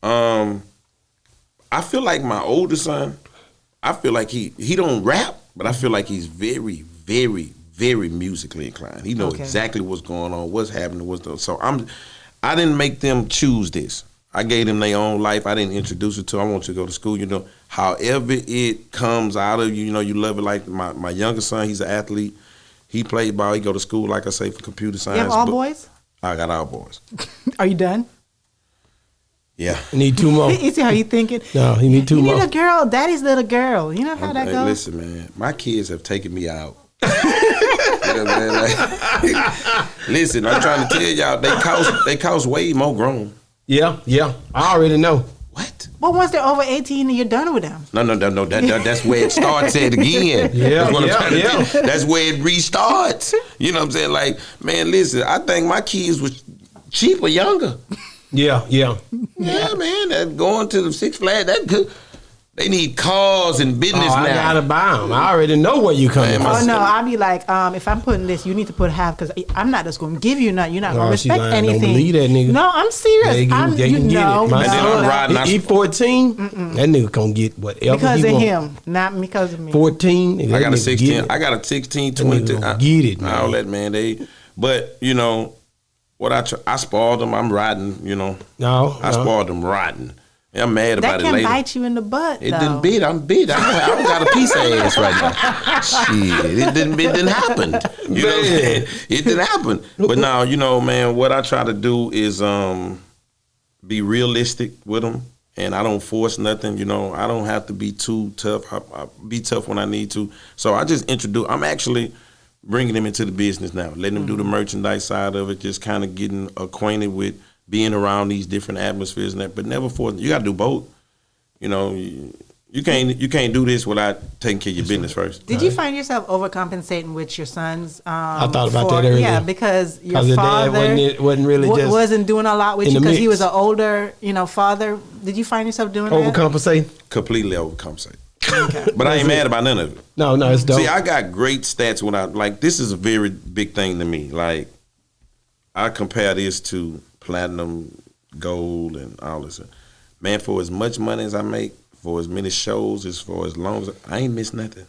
I feel like my older son, I feel like he don't rap, but I feel like he's very, very, very musically inclined. He knows exactly what's going on, what's happening, So I didn't make them choose this. I gave them their own life. I didn't introduce it to them. I want you to go to school, However it comes out of you, you love it. Like my youngest son, he's an athlete. He played ball. He go to school, like I say, for computer science. You have all boys? I got all boys. Are you done? Yeah. You need 2 more. You see how you thinking? No, you need 2 more. You need a girl, daddy's little girl. You know how that goes? Listen, man, my kids have taken me out. You nigga, man. Like, listen, I'm trying to tell y'all, they cost way more grown. Yeah. I already know. What? But once they're over 18 and you're done with them. No. That's where it starts at again. Yeah, that's what I'm trying to yeah. tell you. That's where it restarts. You know what I'm saying? Like, man, listen, I think my kids was cheaper younger. Yeah. Yeah, man. That going to the Six Flags, that good. They need cars and business now. I gotta buy them. I already know where you coming from. Oh no, I'll be like, if I'm putting this, you need to put half because I'm not just going to give you nothing. You're not going to respect anything. Don't believe that nigga. No, I'm serious. They can get it. My son, he 14. That nigga gonna get whatever because he of want. him, not because of me. 14. I got a 16. I got a 16, 22. Get it, man. All that, man. But you know what? I spoiled them. I'm riding. You know. No. I spoiled them riding. I'm mad about it later. That can bite you in the butt, It didn't beat. I'm beat. I don't got a piece of ass right now. Shit, it didn't happen. You know what I'm saying? It didn't happen. But now, you know, man, what I try to do is be realistic with them, and I don't force nothing. You know, I don't have to be too tough. I be tough when I need to. So I just introduce. I'm actually bringing them into the business now, letting them do the merchandise side of it, just kind of getting acquainted with being around these different atmospheres and that, but never for you got to do both. You know, you can't do this without taking care of your business first. Did you find yourself overcompensating with your sons? I thought about that earlier. Yeah, because your father wasn't doing a lot with you because he was mix. an older, father. Did you find yourself doing that? Overcompensate? Completely overcompensate. Okay. But I ain't mad about none of it. No, it's dope. See, I got great stats when I like. This is a very big thing to me. Like, I compare this to platinum, gold, and all this. Man, for as much money as I make, for as many shows, for as long as I ain't missed nothing.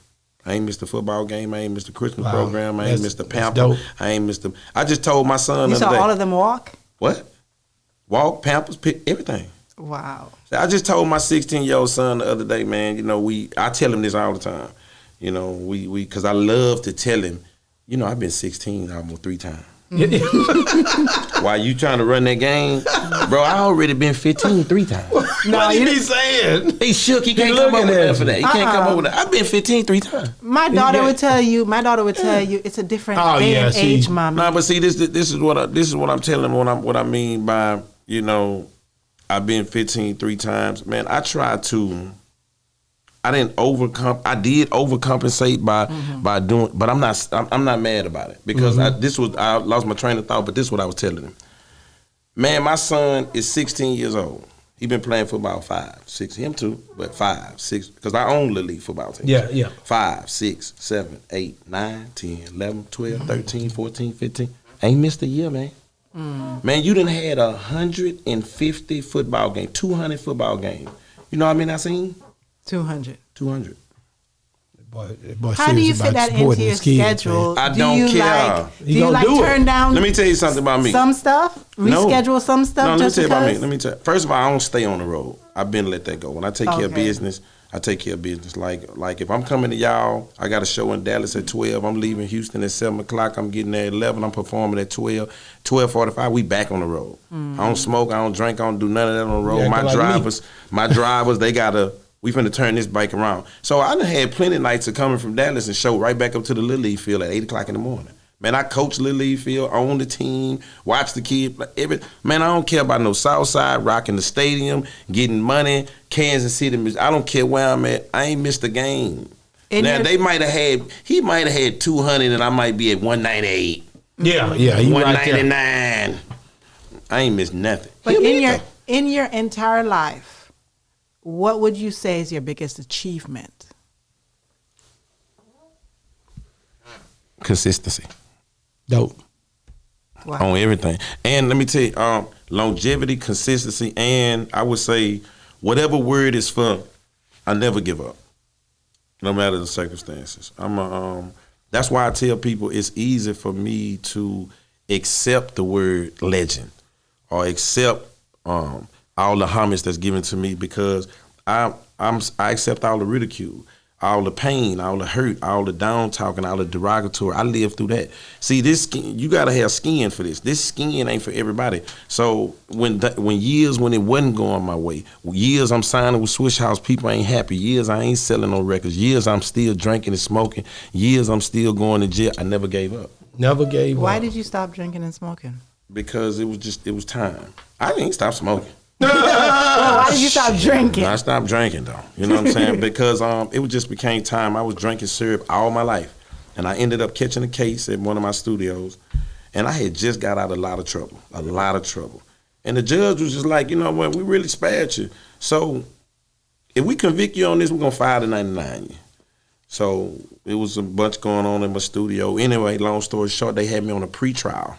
I ain't missed the football game. I ain't missed the Christmas program. I ain't missed the Pamper. I ain't missed the. I just told my son. You the other saw day, all of them walk? What? Walk, Pampers, everything. Wow. I just told my 16-year-old son the other day, man. You know, I tell him this all the time. You know, we because I love to tell him. You know, I've been 16 almost 3 times. While you trying to run that game, bro, I already been 15 3 times. No, what you be saying? He shook. He can't come up with that for that. He can't come up with that. I've been 15 3 times. My daughter would tell you. It's a different day and age, mommy. Nah, but see, this is what I'm telling them. What I mean by, you know, I've been 15 3 times. Man, I tried to. I did overcompensate by doing, but I'm not mad about it because I lost my train of thought. But this is what I was telling him. Man, my son is 16 years old. He been playing football 5, 6. Him too, but 5, 6. Because I own the league football team. Yeah. 5, 6, 7, 8, 9, 10, 11, 12, 13, 14, 15. Ain't missed a year, man. Man, you done had 150 football games, 200 football games. You know what I mean? I seen 200. Boy, how do you fit that into your schedule? Man. I don't care. Do you turn down? Let me tell you something about me. Some stuff? Reschedule some stuff? No, let me tell you about me. Let me tell you. First of all, I don't stay on the road. I've been let that go. When I take care of business, I take care of business. Like if I'm coming to y'all, I got a show in Dallas at 12. I'm leaving Houston at 7 o'clock. I'm getting there at 11. I'm performing at 12. 12:45, we back on the road. I don't smoke. I don't drink. I don't do none of that on the road. My drivers, they gotta. We finna turn this bike around. So I done had plenty of nights of coming from Dallas and show right back up to the Little League field at 8 o'clock in the morning. Man, I coach Little League field, own the team, watch the kid. Man, I don't care about no Southside, rocking the stadium, getting money, Kansas City. I don't care where I'm at. I ain't missed a game. Now, he might have had 200 and I might be at 198. Yeah. 199. Right, I ain't missed nothing. But in your entire life, what would you say is your biggest achievement? Consistency. Dope. Wow. On everything. And let me tell you, longevity, consistency, and I would say whatever word is for, I never give up, no matter the circumstances. That's why I tell people it's easy for me to accept the word legend or accept all the homage that's given to me because I accept all the ridicule. all the pain, all the hurt, all the down talking, all the derogatory. I lived through that. See, this skin, you gotta have skin for this. This skin ain't for everybody. So when years when it wasn't going my way, years I'm signing with Swisha House, people ain't happy. Years I ain't selling no records. Years I'm still drinking and smoking. Years I'm still going to jail. I never gave up. Never gave up. Why did you stop drinking and smoking? Because it was time. I didn't stop smoking. Why did you stop drinking? I stopped drinking though. You know what I'm saying? Because it just became time. I was drinking syrup all my life, and I ended up catching a case at one of my studios, and I had just got out of a lot of trouble. And the judge was just like, you know what, we really spared you. So if we convict you on this, we're gonna file the 99 you. So it was a bunch going on in my studio. Anyway, long story short, they had me on a pretrial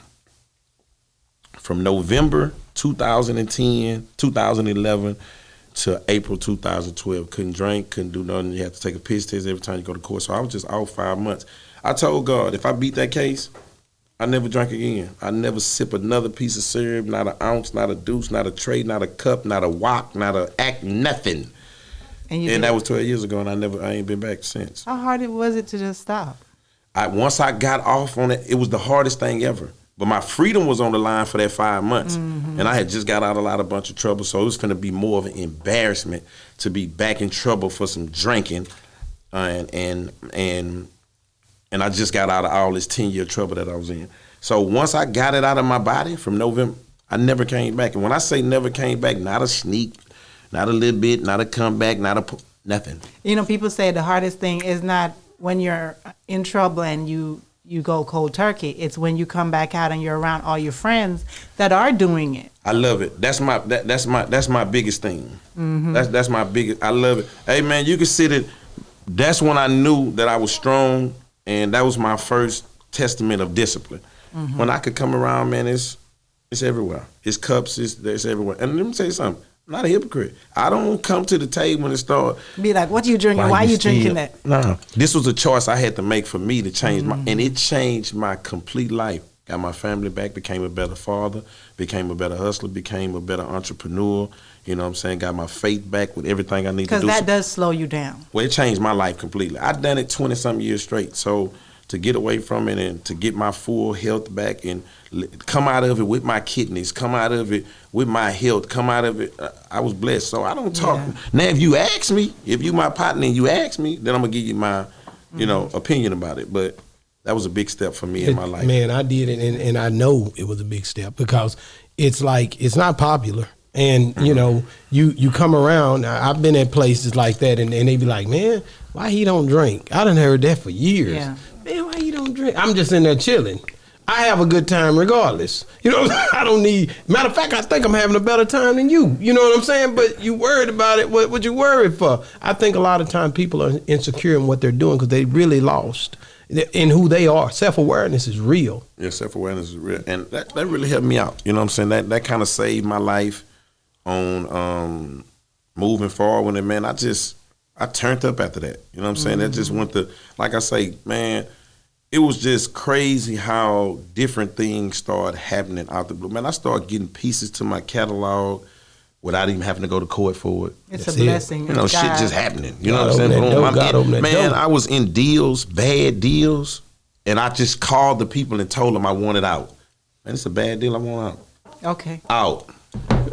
from November 2011 to April 2012. Couldn't drink, couldn't do nothing. You had to take a piss test every time you go to court. So I was just out 5 months. I told God, if I beat that case, I never drank again. I never sip another piece of syrup, not an ounce, not a deuce, not a tray, not a cup, not a wok, not a act, nothing. And that was 12 years ago, and I ain't been back since. How hard was it to just stop? Once I got off on it, it was the hardest thing ever. But my freedom was on the line for that 5 months. Mm-hmm. And I had just got out a bunch of trouble, so it was going to be more of an embarrassment to be back in trouble for some drinking. And I just got out of all this 10-year trouble that I was in. So once I got it out of my body from November, I never came back. And when I say never came back, not a sneak, not a little bit, not a comeback, nothing. You know, people say the hardest thing is not when you're in trouble and you go cold turkey. It's when you come back out and you're around all your friends that are doing it. I love it. That's my biggest thing. Mm-hmm. That's my biggest. I love it. Hey man, you can see that. That's when I knew that I was strong, and that was my first testament of discipline. Mm-hmm. When I could come around, man, it's everywhere. It's cups. It's everywhere. And let me tell you something. I'm not a hypocrite. I don't come to the table and start be like, what are you drinking? Why are you drinking that? No. This was a choice I had to make for me to change and it changed my complete life. Got my family back, became a better father, became a better hustler, became a better entrepreneur. You know what I'm saying? Got my faith back with everything I need to do. Because that does slow you down. Well, it changed my life completely. I've done it 20-something years straight. So to get away from it and to get my full health back and come out of it with my kidneys, come out of it with my health, come out of it, I was blessed. So I don't talk. Yeah. Now, if you ask me, if you my partner and you ask me, then I'm going to give you my, opinion about it. But that was a big step for me in my life. Man, I did it, and I know it was a big step because it's like, it's not popular. And, you come around, I've been at places like that, and they be like, man, why he don't drink? I done heard that for years. Yeah. Man, why you don't drink? I'm just in there chilling. I have a good time regardless. I don't need, matter of fact, I think I'm having a better time than you. You know what I'm saying? But you worried about it. What you worried for? I think a lot of times people are insecure in what they're doing because they really lost in who they are. Self-awareness is real. Yeah, self-awareness is real. And that really helped me out. You know what I'm saying? That kind of saved my life on moving forward. And man, I turned up after that. You know what I'm saying? That just went to, like I say, man, it was just crazy how different things started happening out the blue. Man, I started getting pieces to my catalog without even having to go to court for it. It's a blessing. Shit just happening. You know what I'm saying? Man, I was in deals, bad deals, and I just called the people and told them I want it out. Man, it's a bad deal. I want out. Okay. Out.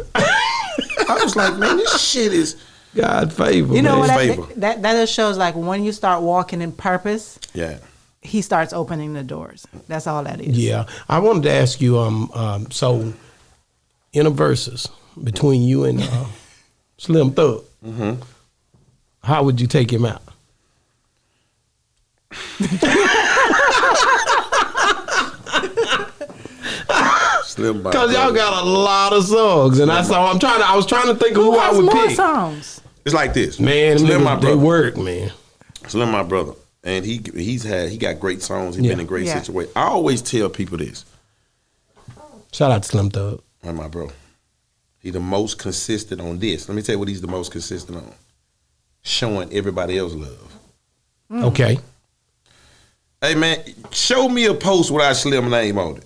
I was like, man, this shit is God favor. You know what? That just shows like when you start walking in purpose. Yeah. He starts opening the doors. That's all that is. Yeah. I wanted to ask you, so in a versus between you and Slim Thug, how would you take him out? Because y'all got a lot of songs, and I was trying to think of who I would pick. More songs? It's like this, man. Slim, my brother. They work, man. Slim, my brother. And he got great songs. He's been in great situations. I always tell people this. Shout out to Slim Thug. And my bro. He the most consistent on this. Let me tell you what he's the most consistent on. Showing everybody else love. Okay. Hey man, show me a post without Slim name on it.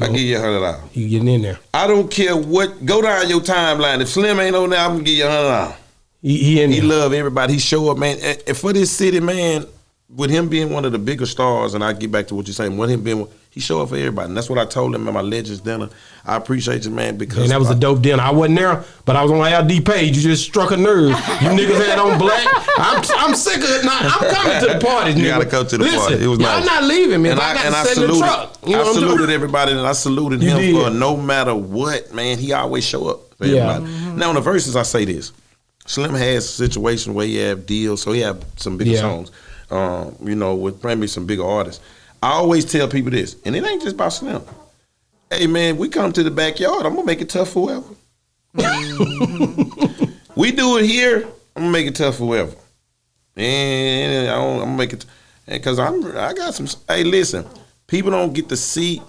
I give you $100. You getting in there. I don't care what. Go down your timeline. If Slim ain't on there, I'm gonna give you $100. He love everybody. He show up, man. And for this city, man, with him being one of the bigger stars, and I get back to what you're saying, with him being, he show up for everybody. And that's what I told him at my Legends dinner. I appreciate you, man, because... And that was a dope dinner. I wasn't there, but I was on LD page. You just struck a nerve. You niggas had on black. I'm sick of it. Now, I'm coming to the party, nigga. You gotta come to the party. It was y'all nice. not leaving me. And I got to sit saluted, in the truck. You know I saluted everybody, and I saluted him for no matter what, man. He always show up for everybody. Now, in the verses, I say this. Slim has a situation where he have deals, so he have some bigger songs, with maybe some bigger artists. I always tell people this, and it ain't just about Slim. Hey, man, we come to the backyard, I'm going to make it tough for whoever. We do it here, I'm going to make it tough for whoever. And I'm going to make it, because I got some, hey, listen, people don't get to see.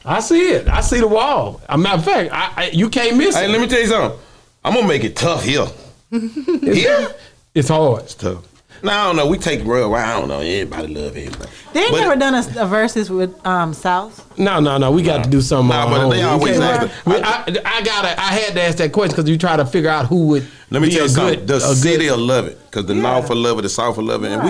I see it. I see the wall. As a matter of fact, you can't miss it. Hey, let me tell you something. I'm going to make it tough here. Here? It's hard. It's tough. No, I don't know. We take real. I don't know. Everybody love everybody. They ain't never done a versus with South. No. We got to do something. But they always ask. I had to ask that question because you try to figure out who would. Let me tell you something. The city will love it because the North will love it, the South will love it, and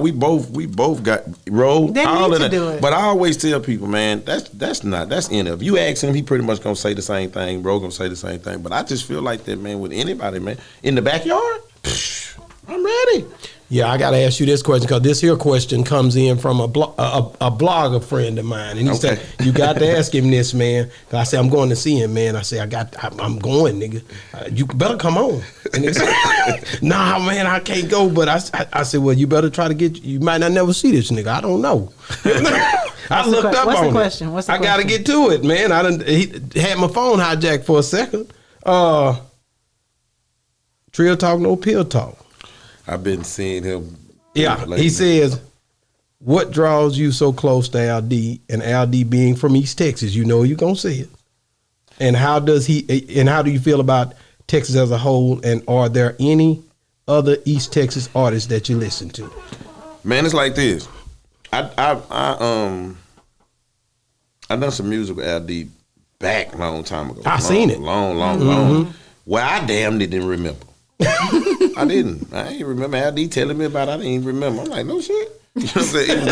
we both got rolled. They all need of to that. do it. But I always tell people, man, that's end of. You ask him, he pretty much gonna say the same thing. Bro gonna say the same thing. But I just feel like that, man, with anybody, man, in the backyard, I'm ready. Yeah, I got to ask you this question because this here question comes in from a blogger friend of mine, and he said you got to ask him this, man. I said I'm going to see him, man. I said I'm going, nigga. You better come on. And he said, nah, man, I can't go. But I said, well, you better try to get. You might not never see this nigga. I don't know. I looked up on it. What's the question? I got to get to it, man. He had my phone hijacked for a second. Trill talk, no pill talk. I've been seeing him. Yeah, he says, what draws you so close to LD, and LD being from East Texas, you know you're going to see it. And how do you feel about Texas as a whole, and are there any other East Texas artists that you listen to? Man, it's like this. I done some music with LD back a long time ago. I seen it. Long. Well, I damn didn't remember. I didn't remember LD telling me about it. I didn't even remember. I'm like, no shit. You know what I'm saying?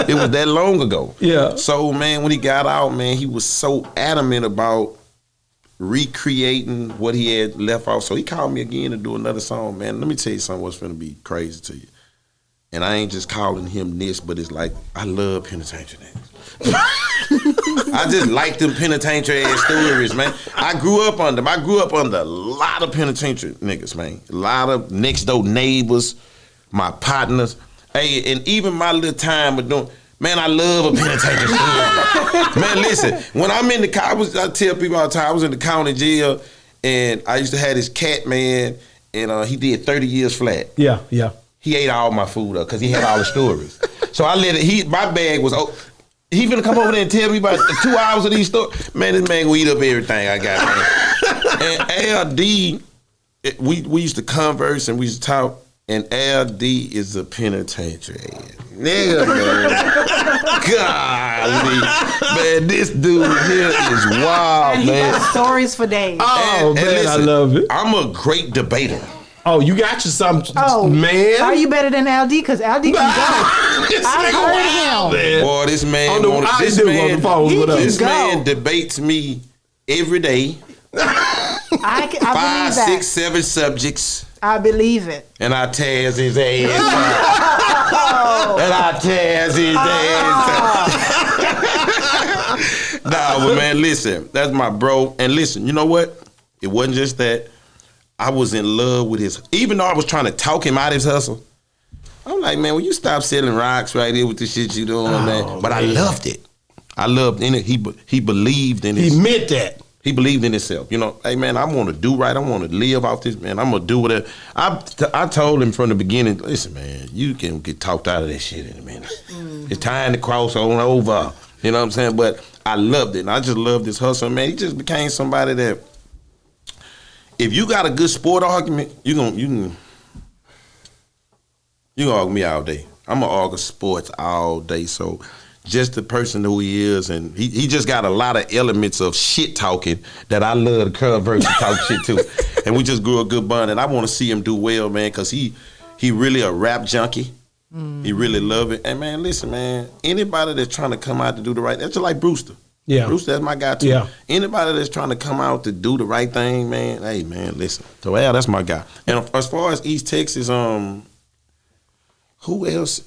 It was that long ago. Yeah. So, man, when he got out, man, he was so adamant about recreating what he had left off. So he called me again to do another song, man. Let me tell you something what's finna be crazy to you. And I ain't just calling him this, but it's like, I love penitentiary niggas. I just like them penitentiary ass stories, man. I grew up under a lot of penitentiary niggas, man. A lot of next door neighbors, my partners. Hey, and even my little time with doing, man, I love a penitentiary story. Man, listen, when I'm in the car, I tell people all the time, I was in the county jail, and I used to have this cat, man, and he did 30 years flat. Yeah. He ate all my food up because he had all the stories. So I let it, my bag was, he finna come over there and tell me about 2 hours of these stories. Man, this man will eat up everything I got, man. And LD, we used to converse and we used to talk, and LD is a penitentiary nigga, man. Golly. Man, this dude here is wild, and man. He got stories for days. Oh, man, listen, I love it. I'm a great debater. Oh, you got you some, man. Are you better than LD? Because LD can go. I heard him. Boy, this man, this man debates me every day. I 5, 6, 7 subjects. I believe it. And I tears his ass. And I tears his ass. Nah, but man, listen, that's my bro. And listen, you know what? It wasn't just that. I was in love with his, even though I was trying to talk him out of his hustle. I'm like, man, will you stop selling rocks right here with the shit you doing, man? But I loved it. I loved in it. He believed in it. He meant that. He believed in himself. You know, hey, man, I want to do right. I want to live off this, man. I'm going to do whatever. I told him from the beginning, listen, man, you can get talked out of that shit in a minute. It's time to cross on over. You know what I'm saying? But I loved it. And I just loved this hustle, man. He just became somebody that, if you got a good sport argument, you can argue me all day. I'm gonna argue sports all day. So just the person who he is, and he just got a lot of elements of shit talking that I love to converse and talk shit too. And we just grew a good bond, and I want to see him do well, man, because he really a rap junkie. He really love it. And man, listen, man, anybody that's trying to come out to do the right, that's just like Brewster. Yeah. Brewster, that's my guy too. Yeah. Anybody that's trying to come out to do the right thing, man, hey man, listen. So Al, that's my guy. And as far as East Texas, who else?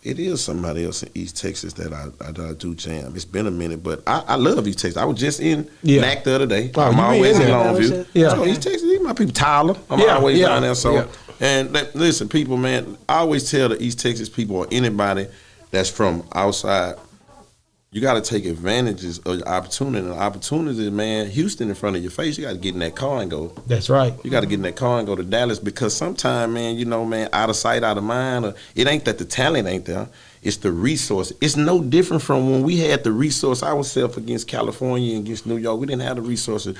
It is somebody else in East Texas that I do jam. It's been a minute, but I love East Texas. I was just in NAC the other day. Oh, I'm always in there. Longview. Yeah. So East Texas, these my people. Tyler, I'm always down there. So, and listen, people, man, I always tell the East Texas people or anybody that's from outside, you got to take advantages of your opportunity. And the opportunity, man, Houston in front of your face. You got to get in that car and go. That's right. You got to get in that car and go to Dallas because sometimes, man, you know, man, out of sight, out of mind. Or it ain't that the talent ain't there. It's the resource. It's no different from when we had the resource ourselves against California and against New York. We didn't have the resources.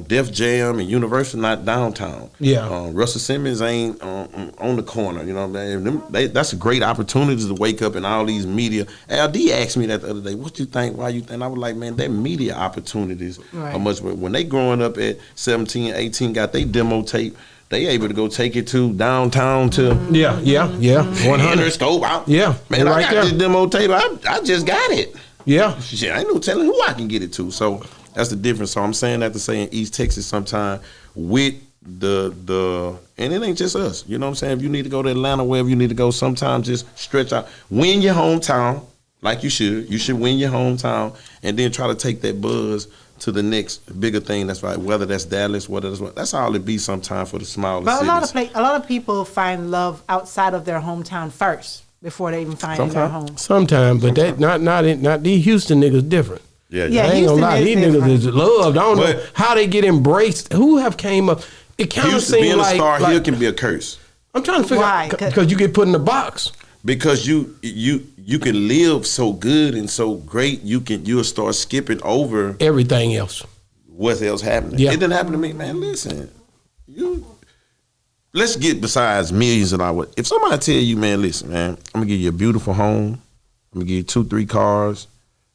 Def Jam and Universal not downtown. Yeah. Russell Simmons ain't on the corner. You know what I mean? That's a great opportunity to wake up in all these media. LD asked me that the other day. What you think? Why you think? And I was like, man, that media opportunities are much. When they growing up at 17, 18, got they demo tape. They able to go take it to downtown to 100 scope out. Yeah, man, I right got there. this demo tape. I just got it. Yeah, shit, I ain't no telling who I can get it to. So that's the difference. So I'm saying that to say in East Texas sometime with the and it ain't just us. You know what I'm saying? If you need to go to Atlanta, wherever you need to go, sometimes just stretch out. Win your hometown like you should. You should win your hometown and then try to take that buzz to the next bigger thing. That's right. Whether that's Dallas, whether that's all it be sometime for the smaller But cities. a lot of people find love outside of their hometown first before they even find their home. Sometimes, but that not these Houston niggas different. Yeah, I ain't gonna lie, these niggas is loved. I don't know how they get embraced. Who have came up? It kind of seems being like a star here can be a curse. I'm trying to figure out because you get put in the box. Because you can live so good and so great, you'll start skipping over everything else. What else happening? Yeah. It didn't happen to me, man. Listen, let's get besides millions of dollars. If somebody tell you, man, listen, man, I'm gonna give you a beautiful home. I'm gonna give you 2-3 cars.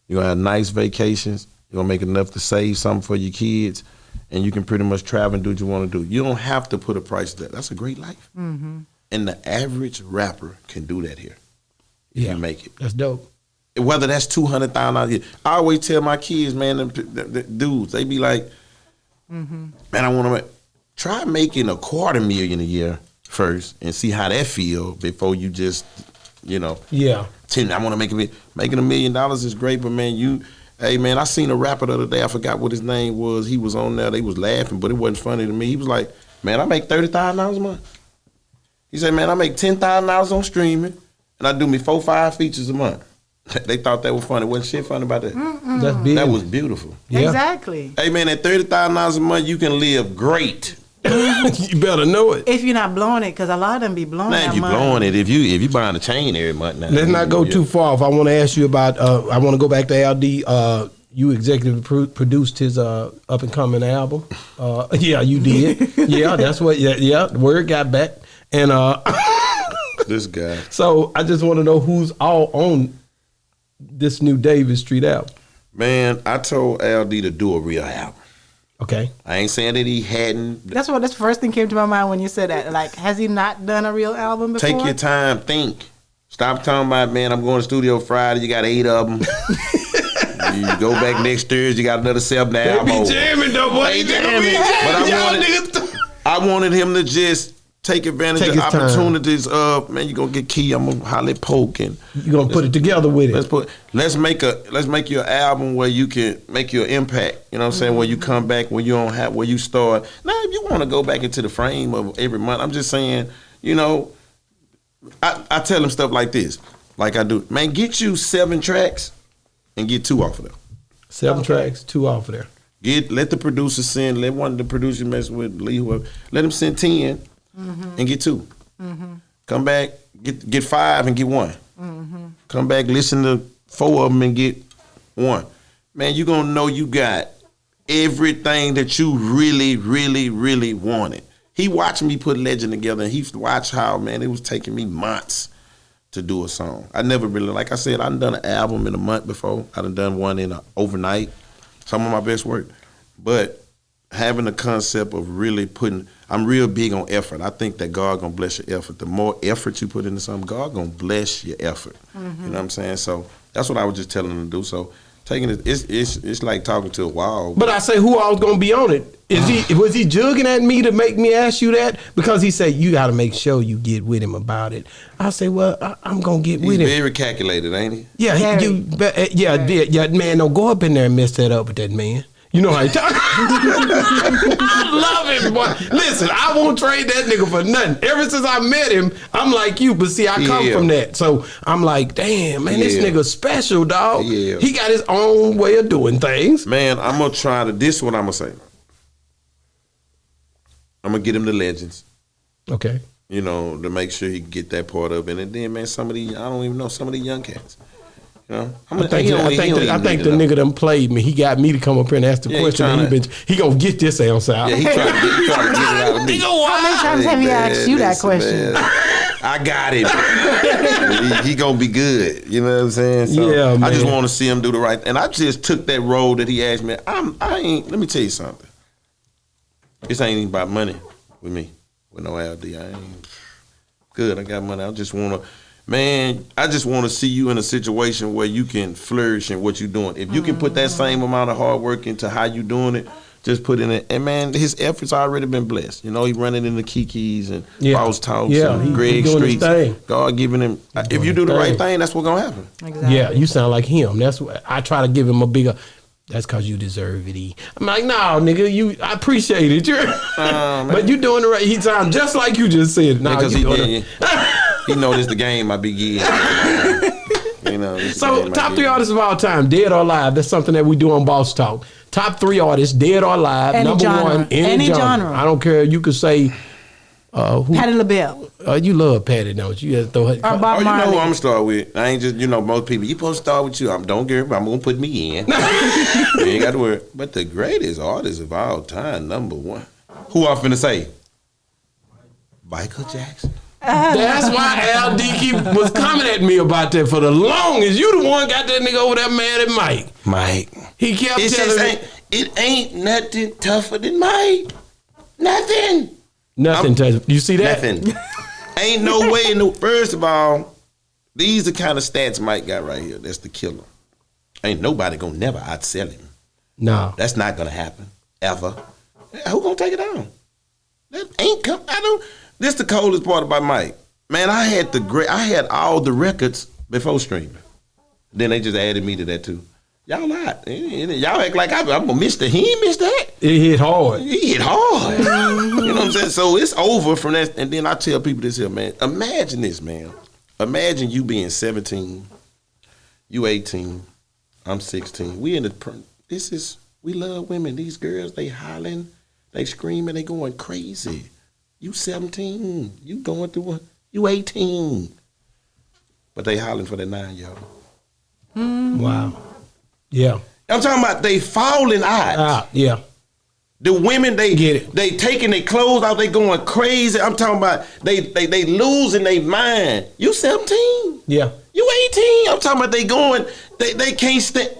You're gonna have nice vacations. You're gonna make enough to save something for your kids, and you can pretty much travel and do what you want to do. You don't have to put a price to that. That's a great life. Mm-hmm. And the average rapper can do that here. If you make it. That's dope. Whether that's $200,000. I always tell my kids, man, the dudes, they be like, man, I want to try making $250,000 a year first and see how that feel before you just, I want to make it. Making $1 million is great, but man, hey man, I seen a rapper the other day. I forgot what his name was. He was on there. They was laughing, but it wasn't funny to me. He was like, man, I make $30,000 a month. He said, man, I make $10,000 on streaming, and I do me 4-5 features a month. They thought that was funny. Wasn't shit funny about that. That's big. That was beautiful. Yeah. Exactly. Hey man, at $30,000 a month, you can live great. You better know it. If you're not blowing it, because a lot of them be blowing Now, that if you money. blowing it, if you buying a chain every month now. Let's not go too far off. I want to ask you about. I want to go back to LD. You executive produced his up and coming album. Yeah, you did. Yeah, that's what. Yeah, the word got back. And this guy. So I just want to know who's all on this new Davis Street album. Man, I told LD to do a real album. Okay. I ain't saying that he hadn't. That's the first thing came to my mind when you said that. Like, has he not done a real album before? Take your time, think. Stop talking about, man, I'm going to studio Friday. You got 8 of them. You go back next Thursday, you got another 7 album. They be jamming though, boy. They jamming. But I wanted him to just take advantage of opportunities of, man, you're gonna get Key, I'm gonna holler at Poke, and you're gonna put it together with it. Let's make you an album where you can make your impact. You know what I'm saying? Where you come back, where you don't have, where you start. Now, if you want to go back into the frame of every month, I'm just saying, I tell them stuff like this, like I do. Man, get you 7 tracks and get 2 off of them. 7 tracks, 2 off of there. Let the producer send. Let one of the producers mess with Lee, whoever. Let him send 10 and get 2. Come back, get 5 and get 1. Come back, listen to 4 of them and get 1. Man, you're gonna know you got everything that you really, really, really wanted. He watched me put Legend together, and he watched how, man, it was taking me months to do a song. I never really, like I said, I done an album in a month before. I done one in overnight. Some of my best work. But having the concept of really I'm real big on effort. I think that God gonna bless your effort. The more effort you put into something, God gonna bless your effort. Mm-hmm. You know what I'm saying? So that's what I was just telling them to do. So taking it's like talking to a wall. But I say, who I was gonna be on it? Was he jugging at me to make me ask you that? Because he said you got to make sure you get with him about it. I say, well, I'm gonna get with him. He's very calculated, ain't he? Yeah, yeah, man. Don't go up in there and mess that up with that man. You know how he talk. I love him, boy. Listen, I won't trade that nigga for nothing. Ever since I met him, I'm like you, but see, I come from that. So I'm like, damn, man, this nigga special, dog. Yeah. He got his own way of doing things. Man, I'm going to try to, this is what I'm going to say. I'm going to get him the legends. Okay. You know, to make sure he can get that part of it. And then, man, some of the, I don't even know, some of the young cats. You know, I think the nigga done played me. He got me to come up here and ask the question. He gonna get this answer out. Yeah, he trying to get it out of me. How many times have you asked you that question? Man, I got it. he gonna be good. You know what I'm saying? So yeah, man. I just want to see him do the right. And I just took that road that he asked me. I ain't. Let me tell you something. This ain't even about money with me. With no LD, I ain't good. I got money. I just wanna. Man, I just want to see you in a situation where you can flourish in what you're doing. If you can put that same amount of hard work into how you doing it, just put in it. And man, his efforts already been blessed. You know, he running into Keke's and Boss Talks and Greg Streets. God giving him. If you do the right thing, that's what's gonna happen. Exactly. Yeah, you sound like him. That's what I try to give him a bigger. That's cause you deserve it. I'm like, no, nigga, I appreciate it. But you doing the right. He sound just like you just said. No, because he know this the game I be getting. You know. So top 3 artists of all time, dead or alive. That's something that we do on Boss Talk. Top 3 artists, dead or alive. Any number genre. 1, any genre. I don't care. You could say. Patti LaBelle. You love Patti, don't you? You just throw her. Or Bob you know Marley. who I'm gonna start with. I ain't just, most people. You supposed to start with you. Don't care, but I'm gonna put me in. You ain't got to worry. But the greatest artist of all time, number 1. Who I'm finna say? Michael Jackson. That's why LD was coming at me about that for the longest. You the one got that nigga over there mad at Mike. Mike. He kept telling me. It ain't nothing tougher than Mike. Nothing. Nothing. You see that? Nothing. Ain't no way in the. First of all, these are the kind of stats Mike got right here. That's the killer. Ain't nobody gonna never outsell him. No. That's not gonna happen. Ever. Who gonna take it down? That ain't come. This the coldest part about Mike. Man, I had all the records before streaming. Then they just added me to that too. Y'all not. Y'all act like I'm gonna miss that. He ain't missed that. It hit hard. He hit hard. You know what I'm saying? So it's over from that. And then I tell people this here, man. Imagine this, man. Imagine you being 17, you 18, I'm 16. We love women. These girls, they hollering, they screaming, they going crazy. You 17, you going through you 18. But they hollering for that 9-year-old. Wow. Yeah. I'm talking about they falling out. Yeah. The women, they get it. They taking their clothes out, they going crazy. I'm talking about they losing their mind. You 17. Yeah. You 18. I'm talking about they can't stand.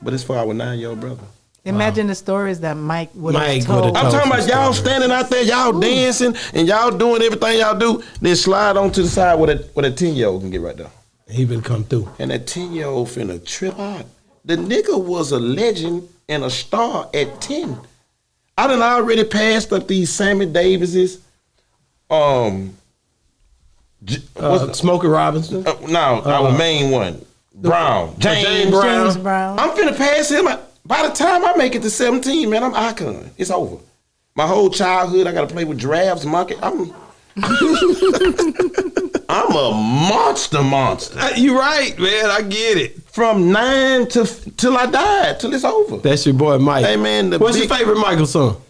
But it's for our 9-year-old brother. Imagine the stories that Mike would have told. I'm talking about y'all standing out there, y'all dancing, and y'all doing everything y'all do, then slide on to the side where a 10-year-old can get right there. He been come through. And that 10-year-old finna trip out. The nigga was a legend and a star at 10. I done already passed up these Sammy Davises. Smokey Robinson. Our main one. Brown. James Brown. I'm finna pass him. By the time I make it to 17, man, I'm icon. It's over. My whole childhood, I gotta play with giraffes, monkey. I'm a monster. You right, man. I get it. From 9 till I died, till it's over. That's your boy Mike. Hey man, what's your favorite Michael song?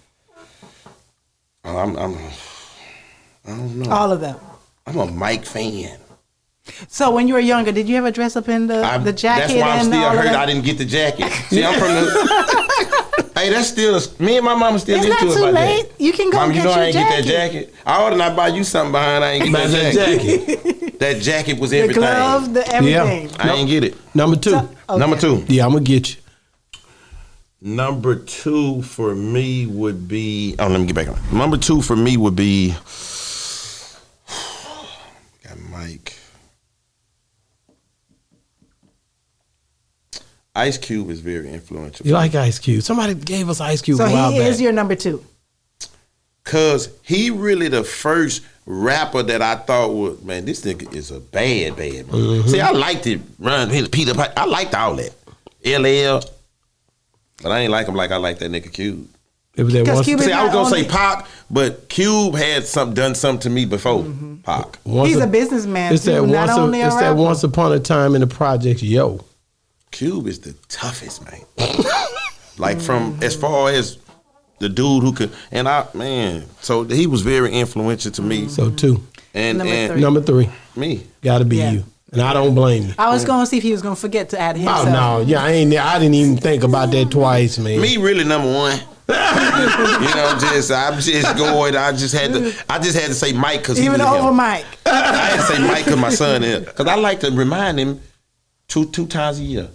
I don't know. All of them. I'm a Mike fan. So when you were younger, did you ever dress up in the jacket? That's why I'm still hurt. I didn't get the jacket. See, I'm from the. Hey, that's still me and my mama still into it about that. It's not too late. You can go Mom, get you know your I ain't jacket. get that jacket. I ought to not buy you something behind. I ain't get that jacket. That jacket was The everything. glove, the everything. I ain't get it. Number 2. Okay. Number 2. Yeah, I'm gonna get you. Number 2 for me would be. Oh, let me get back on. Number 2 for me would be. Got Mike. Ice Cube is very influential. You like Ice Cube? Somebody gave us Ice Cube So a while he back. is your number 2. Cause he really the first rapper that I thought was, man, this nigga is a bad man. See, I liked it, Run Peter Pipe. I liked all that. LL. But I ain't like him like I like that nigga Cube. It was that Because one. Cube is See, I was not gonna say only- Pac, but Cube had done something to me before Pac. He's a businessman It's too, that not once. only a It's that rapper. once upon a time in the projects. Yo, Cube is the toughest, man. Like from as far as the dude who could, and so he was very influential to me. so 2. And Number and 3. Number 3, me. gotta be Yeah. you, and I don't blame you. I was going to see if he was going to forget to add himself. Oh no, yeah, I didn't even think about that twice, man. Me really number 1. I'm just going. I just had to say Mike because he Even was over him. Mike. I had to say Mike because my son is. Because I like to remind him two times a year.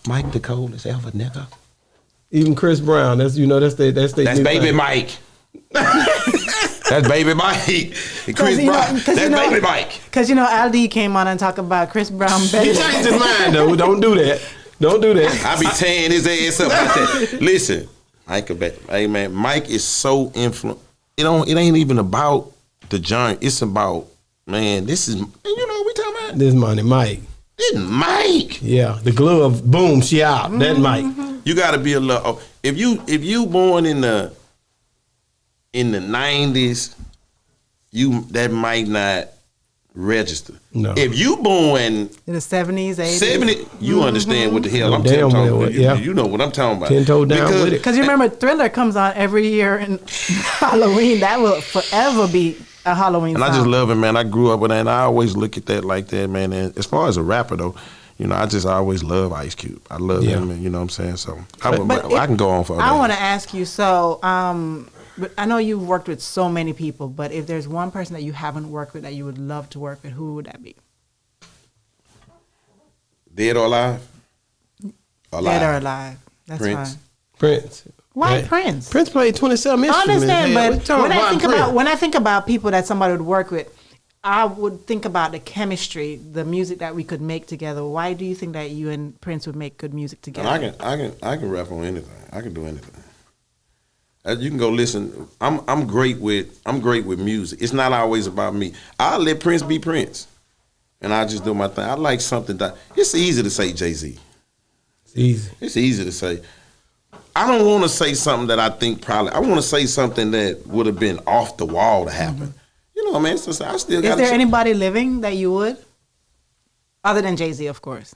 Mike the coldest ever, nigga. Even Chris Brown, that's their That's new baby thing. Mike. That's baby Mike. And Chris Brown. That's baby Mike. Because, Al D came on and talked about Chris Brown He better. changed his mind though. Don't do that. Don't do that. I be tearing his ass up like that. Listen, hey man, Mike is so influential. It ain't even about the joint. It's about, man, this is, we talking about? This money, Mike. This is Mike. Yeah, the glove, boom, she out. That Mike. You gotta be a little. If you born in the 90s, that might not register. No. If you born In the 70s, 80s. 70, you understand what the hell I'm Damn talking well, about. yeah. You know what I'm talking about. 10 toe down with it. Because you remember Thriller comes on every year in Halloween. That will forever be a Halloween And song. I just love it, man. I grew up with that, and I always look at that like that, man. And as far as a rapper, though, I always love Ice Cube. I love him, and you know what I'm saying? So I can go on for a I day. want to ask you, so but I know you've worked with so many people, but if there's one person that you haven't worked with that you would love to work with, who would that be? Dead or alive? Dead or alive. That's Prince. fine. Prince. Why Right. Prince? Prince played 27 I instruments. understand, Hell, what but you talking about, when I think about people that somebody would work with, I would think about the chemistry, the music that we could make together. Why do you think that you and Prince would make good music together? And I can rap on anything. I can do anything. You can go listen. I'm great with music. It's not always about me. I let Prince be Prince, and I just do my thing. I like something that it's easy to say Jay-Z. It's easy. It's easy to say. I don't want to say something that I think probably. I want to say something that would have been off the wall to happen. Man. So I still got. Is there anybody living that you would, other than Jay-Z, of course?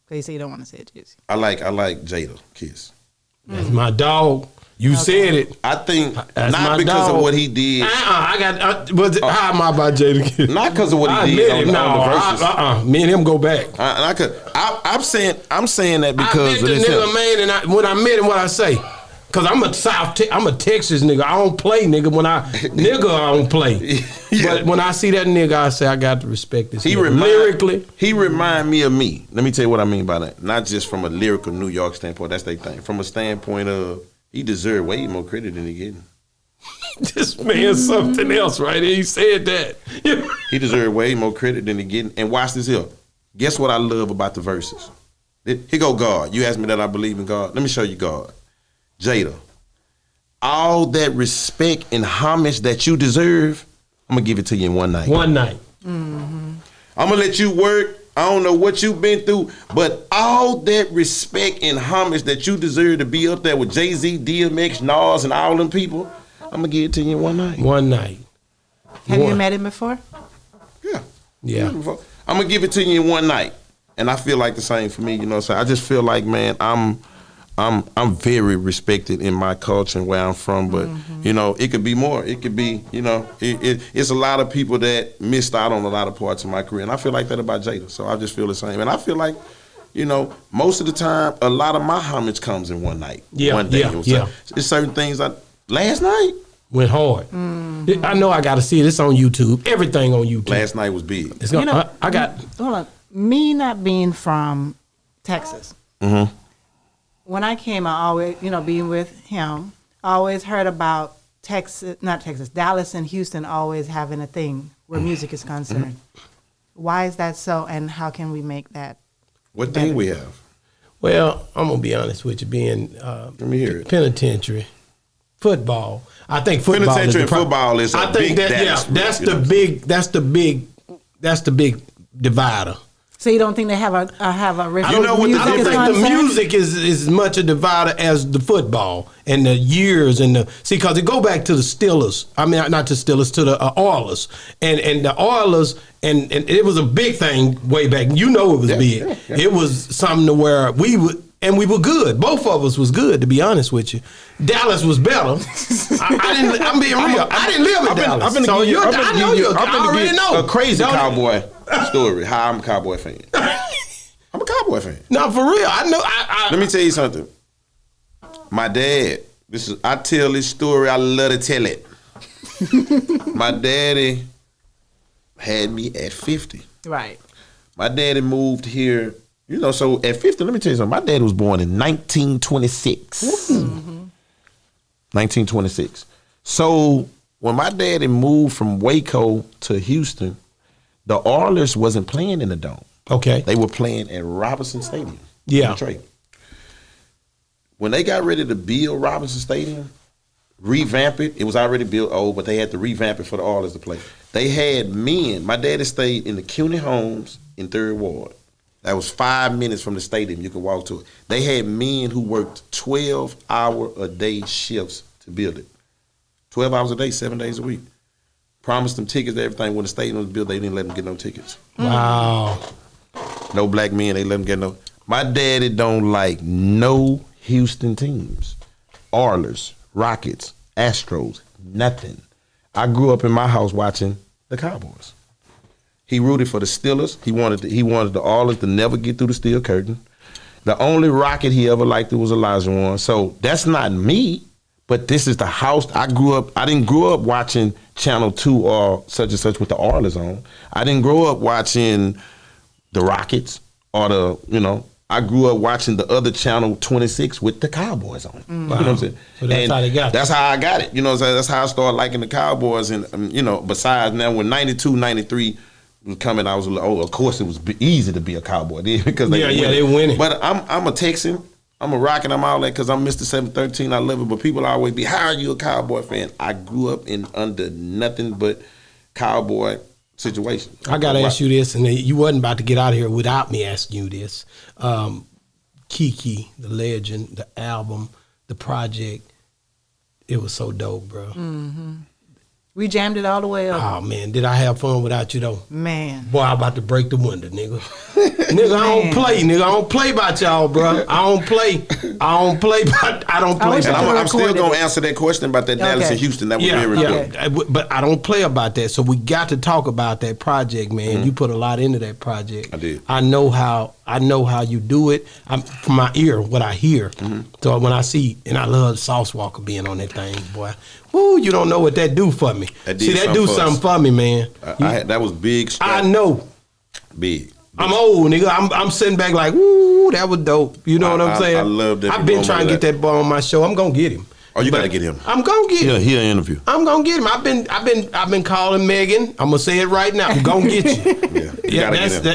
Because you say you don't want to say Jay-Z. I like Jada Kiss. That's my dog. You said it. I think That's my not because dog. of what he did. How am I about Jada Kiss? Not because of what I he did admit it. on the verses. Me and him go back. I'm saying that because I met of the this. nigga, man, and when I met him, what I say? Cause I'm a Texas nigga. I don't play nigga. I don't play. Yeah. But when I see that nigga, I say I got to respect this. He nigga. Lyrically, he remind me of me. Let me tell you what I mean by that. Not just from a lyrical New York standpoint. That's their thing. From a standpoint of he deserved way more credit than he getting. this man's something else, right? He said that. He deserved way more credit than he getting. And watch this here. Guess what I love about the verses? Here go God. You asked me that I believe in God. Let me show you God. Jada, all that respect and homage that you deserve, I'm gonna give it to you in one night. One night. Mm-hmm. I'm gonna let you work. I don't know what you've been through, but all that respect and homage that you deserve to be up there with Jay-Z, DMX, Nas, and all them people, I'm gonna give it to you in one night. One night. Have you met him before? Yeah. Yeah. I'm gonna give it to you in one night, and I feel like the same for me. You know what I'm saying? I just feel like, man, I'm very respected in my culture and where I'm from, but it could be more. It could be, it's a lot of people that missed out on a lot of parts of my career, and I feel like that about Jada. So I just feel the same, and I feel like, most of the time, a lot of my homage comes in one night, one day. Yeah. It's certain things. Last night, Went hard. I know I got to see it. It's on YouTube. Everything on YouTube. Last night was big. It's gonna, I got. Hold on. Me not being from Texas. Mm-hmm. When I came, I always, being with him, I always heard about Dallas and Houston always having a thing where music is concerned. Why is that so, and how can we make that What better? thing we have? Well, I'm gonna be honest with you. Being Let me hear it. penitentiary, football. I think football. Penitentiary and football is a big Dallas split, that's you the know. big. That's the big divider. So you don't think they have a riff? You know what the music I don't is think the concerned? music is as much a divider as the football and the years and the because it go back to the Steelers. I mean, not to Steelers, to the Oilers and the Oilers and it was a big thing way back. You know, it was big. Yeah. It was something to where we were good. Both of us was good, to be honest with you. Dallas was better. I'm being real. I didn't live in Dallas. I already know. A crazy cowboy story. How I'm a Cowboy fan. I'm a Cowboy fan. No, for real. I know. Let me tell you something. My dad. I tell this story. I love to tell it. My daddy had me at 50. Right. My daddy moved here. So at 50, let me tell you something. My dad was born in 1926. 1926. So when my daddy moved from Waco to Houston, the Oilers wasn't playing in the Dome. Okay. They were playing at Robinson Stadium. Yeah. In Detroit. When they got ready to build Robinson Stadium, revamp it, it was already built old, but they had to revamp it for the Oilers to play. They had men. My daddy stayed in the CUNY Homes in 3rd Ward. That was 5 minutes from the stadium. You could walk to it. They had men who worked 12-hour-a-day shifts to build it. 12 hours a day, 7 days a week. Promised them tickets and everything. When the stadium was built, they didn't let them get no tickets. Wow. No black men, they let them get no. My daddy don't like no Houston teams. Oilers, Rockets, Astros, nothing. I grew up in my house watching the Cowboys. He rooted for the Steelers. He wanted the Oilers to never get through the steel curtain. The only Rocket he ever liked was Elijah Warren. So that's not me, but this is the house I grew up. I didn't grow up watching Channel 2 or such and such with the Oilers on. I didn't grow up watching the Rockets or I grew up watching the other Channel 26 with the Cowboys on. Wow. You know what I'm saying? So that's how they got it. That's how I got it. That's how I started liking the Cowboys. And, besides now when 92, 93 was coming, I was like, of course it was easy to be a Cowboy then because they winning. But I'm a Texan. I'm a Rocket. I'm all that because I'm Mr. 713. I love it. But people always be, how are you a Cowboy fan? I grew up under nothing but Cowboy situation. I got to ask you this, and you wasn't about to get out of here without me asking you this. Keke, the legend, the album, the project, it was so dope, bro. Mm-hmm. We jammed it all the way up. Oh, man, did I have fun without you, though? Man. Boy, I'm about to break the window, nigga. Nigga, I don't play, nigga. I don't play about y'all, bro. I don't play about And I'm still going to answer that question about that Dallas and Houston. That was very good. But I don't play about that. So we got to talk about that project, man. Mm-hmm. You put a lot into that project. I did. I know how you do it. From my ear, what I hear. Mm-hmm. So when I see, and I love Sauce Walker being on that thing, boy. Woo, you don't know what that do for me. That do something for me, man. That was big. I know. Big. I'm old, nigga. I'm sitting back like, woo, that was dope. You know what I'm saying? I love that. I've been trying to get that boy on my show. I'm gonna get him. Oh, you gotta get him. I'm gonna get him. Yeah, he'll interview. I'm gonna get him. I've been calling Megan. I'm gonna say it right now. I'm gonna get you.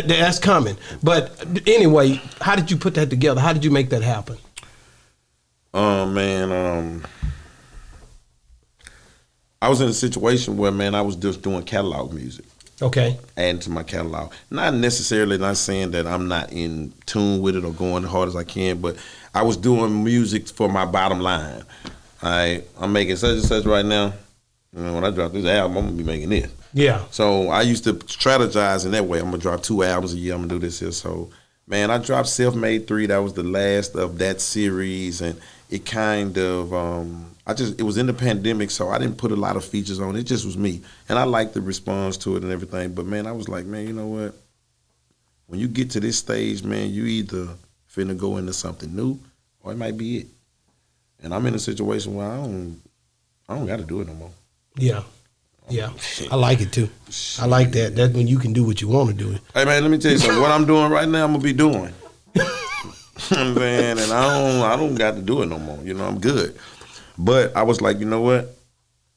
That's coming. But anyway, how did you put that together? How did you make that happen? I was in a situation where, man, I was just doing catalog music. Okay. Adding to my catalog. Not saying that I'm not in tune with it or going as hard as I can, but I was doing music for my bottom line. I'm making such and such right now. When I drop this album, I'm going to be making this. Yeah. So I used to strategize in that way. I'm going to drop 2 albums a year. I'm going to do this here. So, man, I dropped Self-Made 3. That was the last of that series, and it kind of it was in the pandemic, so I didn't put a lot of features on it. It just was me. And I liked the response to it and everything. But, man, I was like, man, you know what? When you get to this stage, man, you either finna go into something new or it might be it. And I'm in a situation where I'm I don't got to do it no more. Yeah. Yeah. I like it too. I like that. That's when you can do what you want to do. Hey man, let me tell you something. What I'm doing right now, I'm gonna be doing. I'm saying, and I don't got to do it no more. You know, I'm good. But I was like, you know what?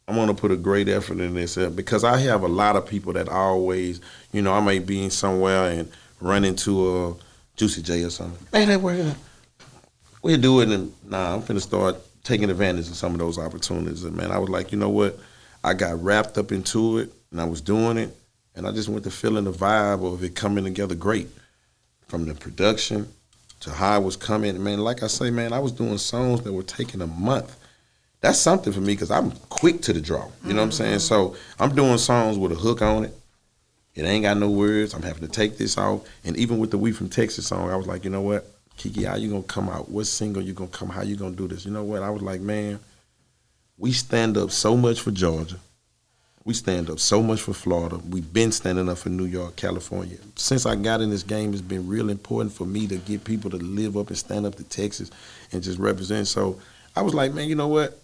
I'm gonna put a great effort in this because I have a lot of people that always, you know, I may be somewhere and run into a Juicy J or something. Man, that working. We'll do it, and I'm finna start taking advantage of some of those opportunities. And man, I was like, you know what? I got wrapped up into it, and I was doing it, and I just went to feeling the vibe of it coming together great, from the production to how it was coming. Man, like I say, man, I was doing songs that were taking a month. That's something for me because I'm quick to the draw. You know what I'm saying? So I'm doing songs with a hook on it. It ain't got no words. I'm having to take this off. And even with the We From Texas song, I was like, you know what? Keke, how you gonna come out? What single you gonna come? How you gonna do this? You know what? I was like, man, we stand up so much for Georgia. We stand up so much for Florida. We've been standing up for New York, California. Since I got in this game, it's been real important for me to get people to live up and stand up to Texas and just represent. So I was like, man, you know what?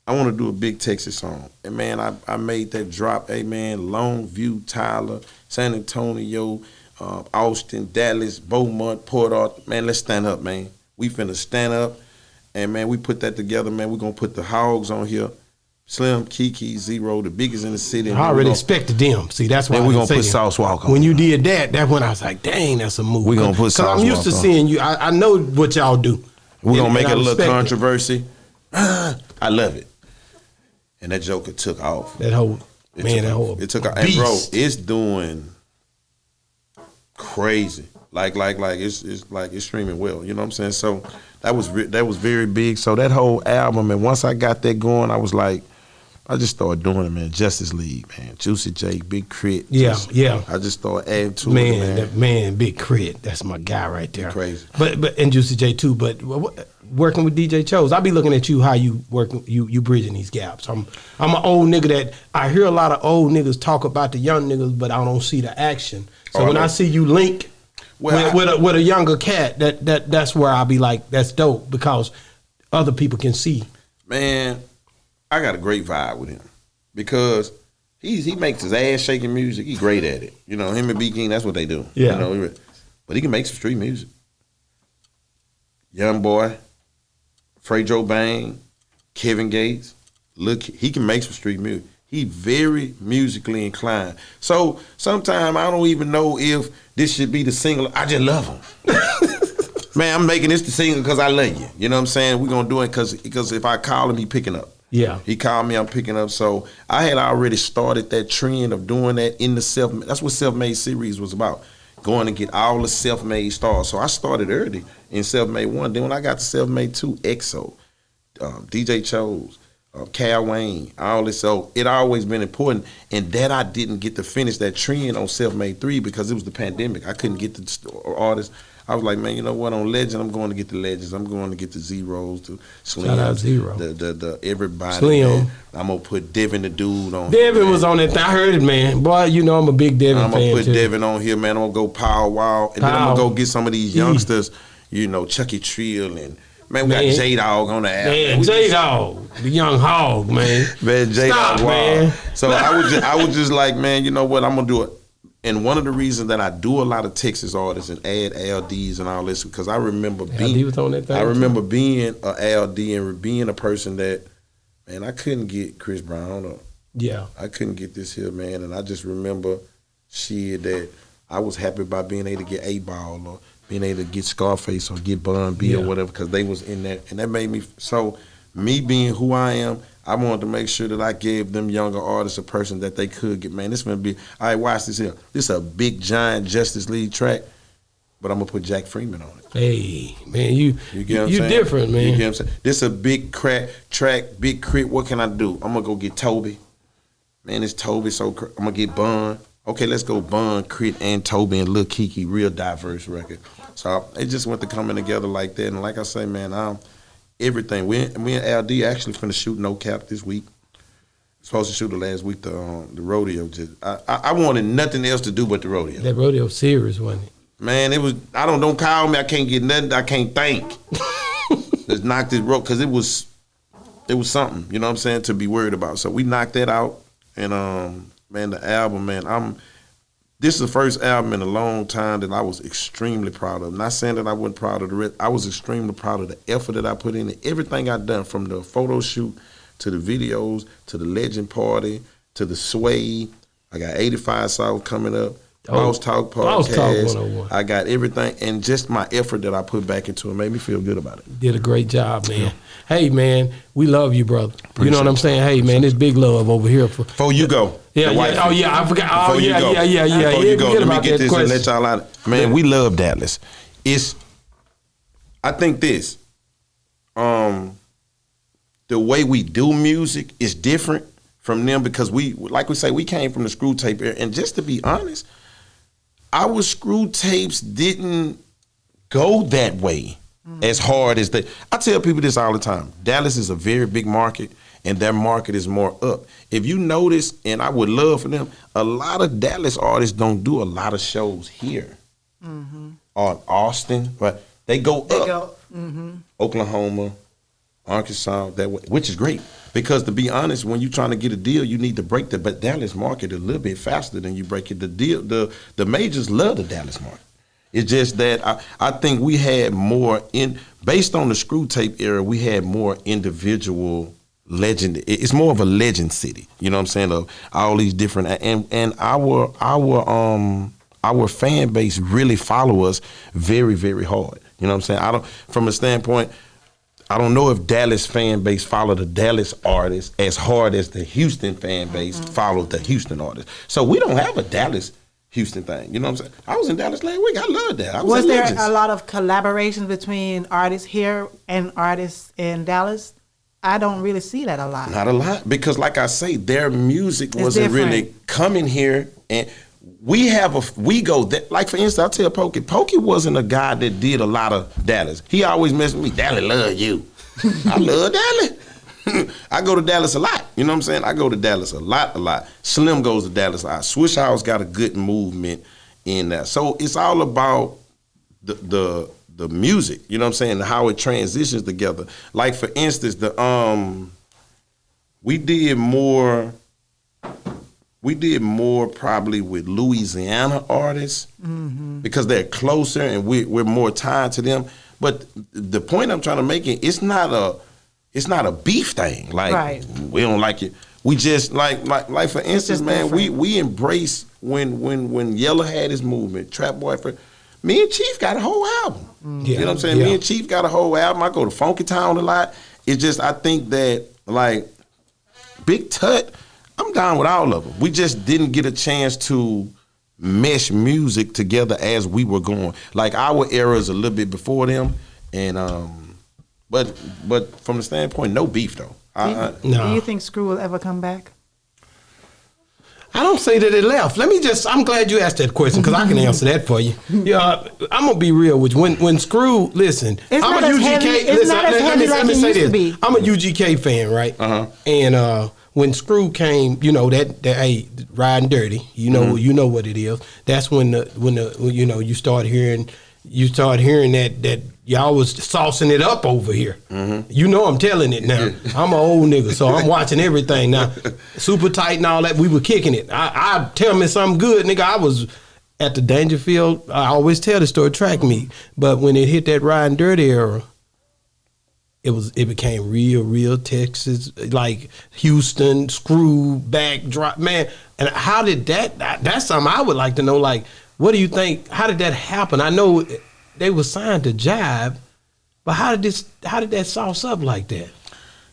I want to do a big Texas song. And, man, I made that drop. Hey, man, Longview, Tyler, San Antonio, Austin, Dallas, Beaumont, Port Arthur. Man, let's stand up, man. We finna stand up. And, man, we put that together, man. We're going to put the Hogs on here. Slim, Keke, Zero, the biggest in the city. I already expected them. See, that's why we're going to put Sauce Walk on. When you did that, that's when I was like, dang, that's a move. We're going to put Sauce Walk on. Because I'm used to seeing you. I know what y'all do. We're going to make it a little controversy. I love it. And that joker took off. That whole it took off. And bro, it's doing crazy. Like it's streaming well. You know what I'm saying? So that was very big. So that whole album, and once I got that going, I was like, I just started doing it, man. Justice League, man. Juicy J, Big Crit. Yeah. I just started adding to it, man. Big Crit. That's my guy right there. Crazy. But and Juicy J too. But working with DJ Chose, I be looking at you how you working, you bridging these gaps. I'm an old nigga that I hear a lot of old niggas talk about the young niggas, but I don't see the action. So when I see you link with a younger cat, that's where I'll be like, that's dope because other people can see. Man, I got a great vibe with him because he makes his ass shaking music. He's great at it. You know, him and B King, that's what they do. Yeah. You know, but he can make some street music. Young boy, Frejo Bang, Kevin Gates, look, he can make some street music. He very musically inclined. So sometimes I don't even know if this should be the single. I just love him. Man, I'm making this the single because I love you. You know what I'm saying? We're going to do it because if I call him, he picking up. Yeah. He called me, I'm picking up. So I had already started that trend of doing that in the that's what Self-Made series was about. Going to get all the self-made stars. So I started early in Self-Made 1. Then when I got to Self-Made 2, EXO, DJ Chose, Cal Wayne, all this. So it always been important. And that I didn't get to finish that trend on Self-Made 3 because it was the pandemic. I couldn't get the artists. I was like, man, you know what? On Legend, I'm going to get the Legends. I'm going to get the Zeros, to Slim. Shout out Zero. The everybody. Slim. Man. I'm going to put Devin the dude on Devin here, was on that. I heard it, man. Boy, you know I'm a big Devin fan, I'm going to put too. Devin on here, man. I'm going to go Power Wow. And then I'm going to go get some of these youngsters, you know, Chucky Trill and, man, we got J-Dog on the album. Man, J-Dog, the young hog, man. Man, J-Dog, wow. Man. So I was just like, man, you know what? I'm going to do it. And one of the reasons that I do a lot of Texas artists and add LDs and all this, because I remember being a LD and being a person that, man, I couldn't get Chris Brown or I couldn't get this here, man. And I just remember that I was happy about being able to get A-Ball or being able to get Scarface or get Bun B or whatever, because they was in that. And that made me, so me being who I am, I wanted to make sure that I gave them younger artists a person that they could get. Man, this gonna be, all right, watch this here. This is a big, giant Justice League track, but I'm gonna put Jack Freeman on it. Hey, man, you get what I'm saying? Different, man. You get what I'm saying? This is a big track, big crit. What can I do? I'm gonna go get Toby. Man, it's Toby, so I'm gonna get Bun. Okay, let's go Bun, Crit, and Toby and Lil Keke, real diverse record. So it just went to coming together like that. And like I say, man, everything. Me and LD actually finna shoot No Cap this week. Supposed to shoot it last week, the rodeo. I wanted nothing else to do but the rodeo. That rodeo series, wasn't it? Man, it was, don't call me, I can't get nothing, I can't think. Let's knock this road, because it was it was something, you know what I'm saying, to be worried about. So we knocked that out, and man, the album, man, this is the first album in a long time that I was extremely proud of. Not saying that I wasn't proud of the rest. I was extremely proud of the effort that I put in it. Everything I done, from the photo shoot to the videos to the Legend Party to the Sway. I got 85 South coming up. Boss Talk podcast. I got everything, and just my effort that I put back into it made me feel good about it. Did a great job, man. Yeah. Hey, man, we love you, brother. You know what I'm saying? Hey, man, it's big love over here. Before you go. Yeah. Oh, yeah, I forgot. Oh, yeah. Before you go, let me get this and let y'all out. Man, we love Dallas. I think this, the way we do music is different from them, because like we say, we came from the screw tape era. And just to be honest, our screw tapes didn't go that way as hard as they. I tell people this all the time. Dallas is a very big market, and their market is more up. If you notice, and I would love for them, a lot of Dallas artists don't do a lot of shows here. Or Austin, but they go up. Oklahoma, Arkansas, that way, which is great. Because to be honest, when you're trying to get a deal, you need to break the Dallas market a little bit faster than you break it. The majors love the Dallas market. It's just that I think we had more based on the screw tape era, we had more individual legend. It's more of a legend city. You know what I'm saying? Of all these different, and our fan base really follow us very, very hard. You know what I'm saying? From a standpoint, I don't know if Dallas fan base follow the Dallas artists as hard as the Houston fan base followed the Houston artists. So we don't have a Dallas Houston thing. You know what I'm saying? I was in Dallas last week. I loved that. Was there a lot of collaborations between artists here and artists in Dallas? I don't really see that a lot. Not a lot, because like I say, their music wasn't really coming here, and we go that, like for instance, I'll tell Pokey wasn't a guy that did a lot of Dallas. He always messed with me. Dallas love you. I love Dallas. I go to Dallas a lot. You know what I'm saying? I go to Dallas a lot. Slim goes to Dallas a lot. Swisha got a good movement in that. So it's all about the music. You know what I'm saying? How it transitions together. Like for instance, we did more probably with Louisiana artists because they're closer and we're more tied to them. But the point I'm trying to make is it's not a beef thing. Like we don't like it. We just like for instance, man, we embrace when Yellow had his movement, Trap Boy. Me and Chief got a whole album. You know what I'm saying? Me and Chief got a whole album. I go to Funky Town a lot. It's just I think that like Big Tut, I'm down with all of them. We just didn't get a chance to mesh music together as we were going. Like our era is a little bit before them, and but from the standpoint, no beef though. Do you think Screw will ever come back? I don't say that it left. I'm glad you asked that question because I can answer that for you. Yeah, I'm going to be real with you. When Screw, listen, I'm a UGK. Let me say this. I'm a UGK fan, right? And when Screw came, you know, that hey, Riding Dirty, you know what it is. That's when you start hearing that y'all was saucing it up over here. You know I'm telling it now. I'm an old nigga, so I'm watching everything now. Super Tight and all that, we were kicking it. I tell me something good, nigga. I was at the Dangerfield. I always tell the story, track meet. But when it hit that Riding Dirty era, it became real Texas, like Houston, Screw, backdrop, man. And how did that's something I would like to know, like, what do you think? How did that happen? I know they were signed to Jive, but how did that sauce up like that?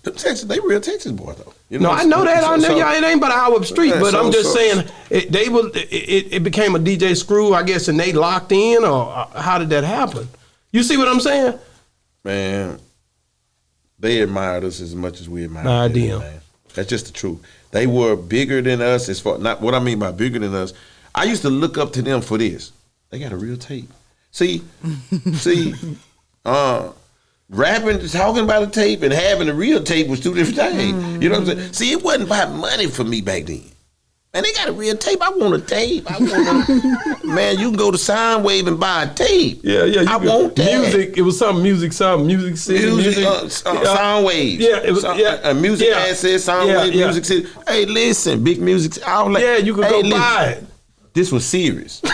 Texas, they real Texas boys though. You know, no, I know that. It ain't but an hour up the street. But I'm just saying, it became a DJ Screw, I guess, and they locked in, or how did that happen? You see what I'm saying? Man, they admired us as much as we admired them. Man. That's just the truth. They were bigger than us as far. Not what I mean by bigger than us. I used to look up to them for this. They got a real tape. See, rapping, talking about a tape and having a real tape was two different things. You know what I'm saying? See, it wasn't about money for me back then. Man, they got a real tape. I want a tape. Man, you can go to Soundwave and buy a tape. Yeah. I want that. Music. It was Music City. Soundwave. Yeah, it was. Music Access, Soundwave, Music City. Hey, listen, Big Music. You could go buy it. This was serious. This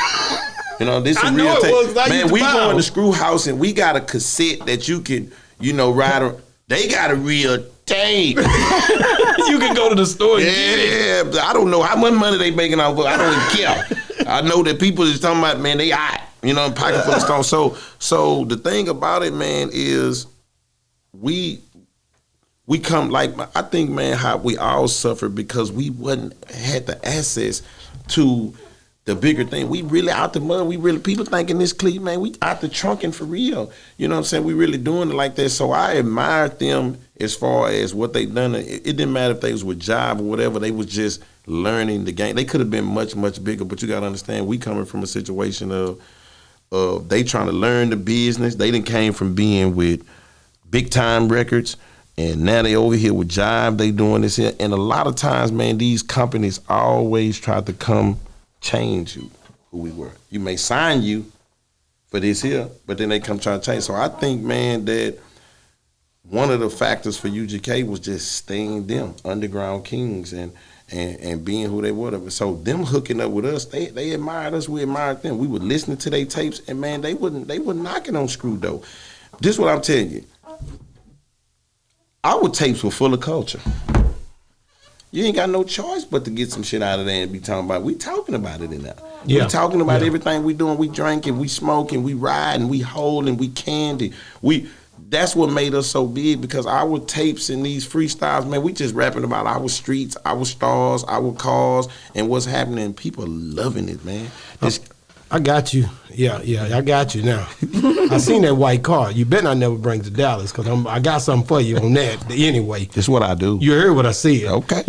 is I real know tape. it was. Man, we go in the Screw House and we got a cassette that you can, ride on. They got a real tape. You can go to the store and get it. Yeah, I don't know how much money they making off of it. I don't even care. I know that people is talking about, man, they hot. Pocket full of stones. So the thing about it, man, is we come I think, man, how we all suffered because we had the access to the bigger thing. We really out the mud. People thinking this clip, man, we out the trunking for real. You know what I'm saying? We really doing it like that. So I admired them as far as what they done. It didn't matter if they was with Jive or whatever. They was just learning the game. They could have been much, much bigger, but you got to understand, we coming from a situation of they trying to learn the business. They done came from being with Big Time Records, and now they over here with Jive. They doing this here. And a lot of times, man, these companies always try to come change you, who we were. You may sign you for this here, but then they come try to change. So I think, man, that one of the factors for UGK was just staying them, Underground Kings, and being who they were. So them hooking up with us, they admired us, we admired them. We were listening to their tapes, and man, they were knocking on Screw though. This is what I'm telling you. Our tapes were full of culture. You ain't got no choice but to get some shit out of there and be talking about. We talking about it in there. Yeah. We talking about everything we doing. We drinking, we smoking, we riding, we holding, we candy. That's what made us so big, because our tapes and these freestyles, man, we just rapping about our streets, our stars, our cars, and what's happening. People loving it, man. I got you. Yeah, I got you now. I seen that white car. You better not never bring to Dallas, because I got something for you on that anyway. That's what I do. You heard what I said. Okay.